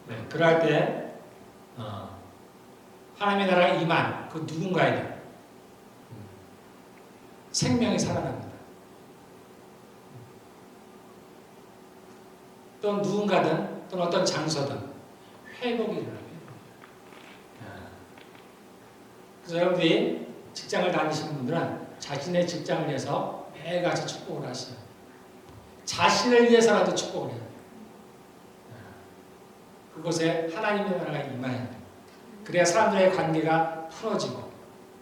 A: 네, 그럴 때 하나님의 나라가 임한 그 누군가에게 생명이 살아납니다. 또 누군가든 또 어떤 장소든 회복이 일어납니다. 그래서 여러분들이 직장을 다니시는 분들은 자신의 직장을 위해서 매일같이 축복을 하시죠. 자신을 위해서라도 축복을 해요. 그곳에 하나님의 나라가 임해야 돼요. 그래야 사람들의 관계가 풀어지고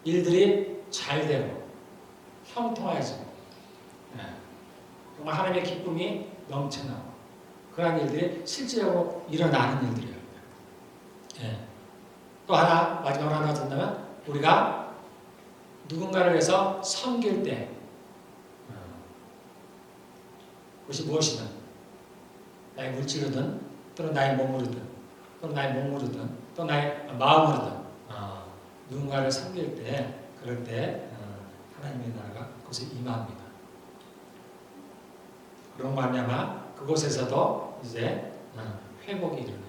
A: 일들이 잘 되고 형통해지고 정말 하나님의 기쁨이 넘쳐나고 그런 일들이 실질적으로 일어나는 일들이에요. 또 하나 마지막으로 하나 든다면 우리가 누군가를 위해서 섬길 때 그것이 무엇이든 나의 물질로든 또는 나의 몸으로든 또는 나의 몸으로든 또 나의 마음으로든 누군가를 섬길 때 그럴 때 하나님의 나라가 그곳에 임합니다. 그런 말미암아 그곳에서도 이제 회복이 일어나요.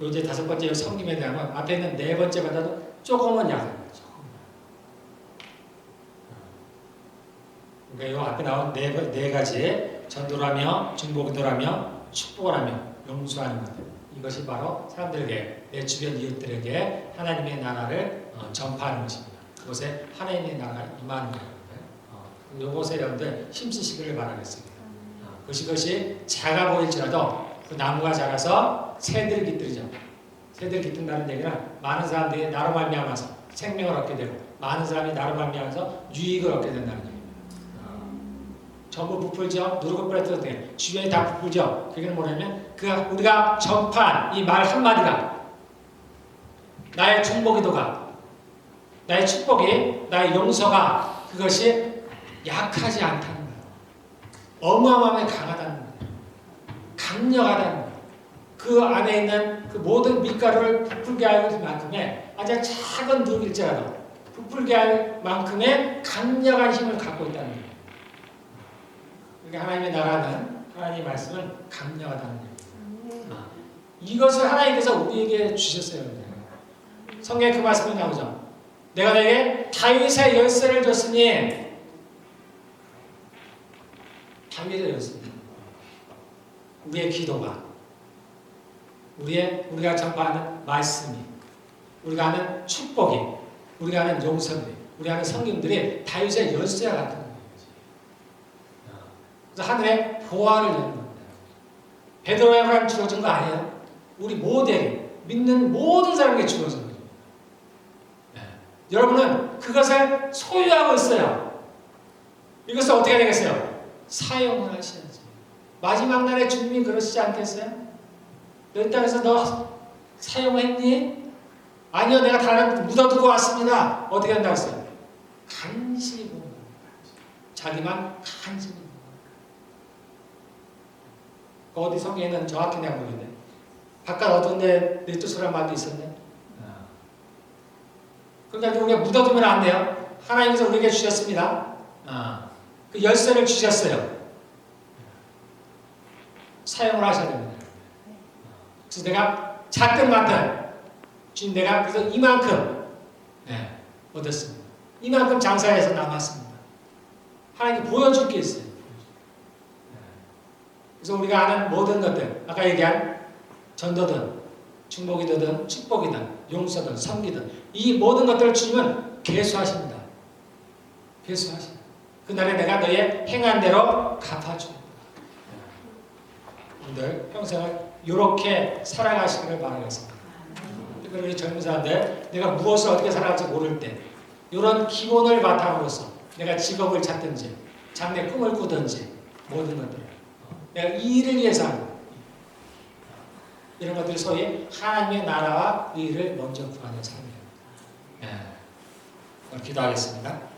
A: 이제 다섯 번째 섬김에 대한 건 앞에 있는 네 번째보다도 조금은 약합니다. 그러니까 이 앞에 나온 네 가지 전도를 하며 중보기도를 하며 축복을 하며 용서하는 것 이것이 바로 사람들에게 내 주변 이웃들에게 하나님의 나라를 전파하는 것입니다. 그곳에 하나님의 나라가 임하는 거예요. 이곳에 여러분들 힘쓰시기를 바라겠습니다. 그것이 작아 보일지라도 그 나무가 자라서 새들이 깃들이죠. 새들이 깃든다는 얘기는 많은 사람들이 나로 말미암아서 생명을 얻게 되고 많은 사람이 나로 말미암아서 유익을 얻게 된다는 얘기입니다. 전부 부풀죠. 누르고 뿌렸을 때 주변이 다 부풀죠. 그게 뭐냐면 우리가 전파한 이 말 한마디가 나의 중보기도가 나의 축복이, 나의 용서가 그것이 약하지 않다는 거예요. 어마어마하게 강하다는 거예요. 강력하다는 거예요. 그 안에 있는 그 모든 밀가루를 부풀게 할 만큼의 아주 작은 누일지라도 부풀게 할 만큼의 강력한 힘을 갖고 있다는 거예요. 그러니까 하나님의 나라는, 하나님의 말씀은 강력하다는 거예요. 이것을 하나님께서 우리에게 주셨어요. 성경에 그 말씀이 나오죠. 내가 너에게 다윗의 열쇠를 줬으니, 다윗의 열쇠. 우리의 기도가, 우리가 전파하는 말씀이, 우리가 하는 축복이, 우리가 하는 용서들이, 우리가 하는 성경들이 다윗의 열쇠와 같은 거예요. 그래서 하늘의 보화를 여는 겁니다. 베드로에게만 주어진 거 아니에요. 우리 모두에게, 믿는 모든 사람에게 주어진 거죠. 네. 여러분은 그것을 소유하고 있어요. 이것을 어떻게 되겠어요? 사용을 하셔야지. 마지막 날에 주님이 그러시지 않겠어요? 너 이 땅에서 너 사용했니? 아니요, 내가 다른 묻어두고 왔습니다. 어떻게 한다고 했어요? 간신히 보는 거예요. 자기만 간신히 보는 거예요. 어디 성경에는 정확히 내가 모르겠네. 바깥 어두운데 내 뜻으로 말도 있었네. 그러니까 우리가 묻어두면 안 돼요. 하나님께서 우리에게 주셨습니다. 그 열쇠를 주셨어요. 사용을 하셔야 됩니다. 그래서 내가 작든 많든 주님, 내가 그래서 이만큼 얻었습니다. 이만큼 장사해서 남았습니다. 하나님께 보여줄 게 있어요. 그래서 우리가 아는 모든 것들, 아까 얘기한 전도든 축복이든 축복이든 용서든 섬기든 이 모든 것들을 주님은 계수하십니다. 계수하십니다. 그날에 내가 너의 행한 대로 갚아줍니다. 여러분들 평생을 이렇게 살아가시기를 바라겠습니다. 특별히 우리 젊은 사람들, 내가 무엇을 어떻게 살아갈지 모를 때 이런 기본을 바탕으로서 내가 직업을 찾든지 장래 꿈을 꾸든지 모든 것들 내가 이 일을 위해서 하고 이런 것들이 소위 하나님의 나라와 이 일을 먼저 구하는 삶이에요. 오늘 기도하겠습니다.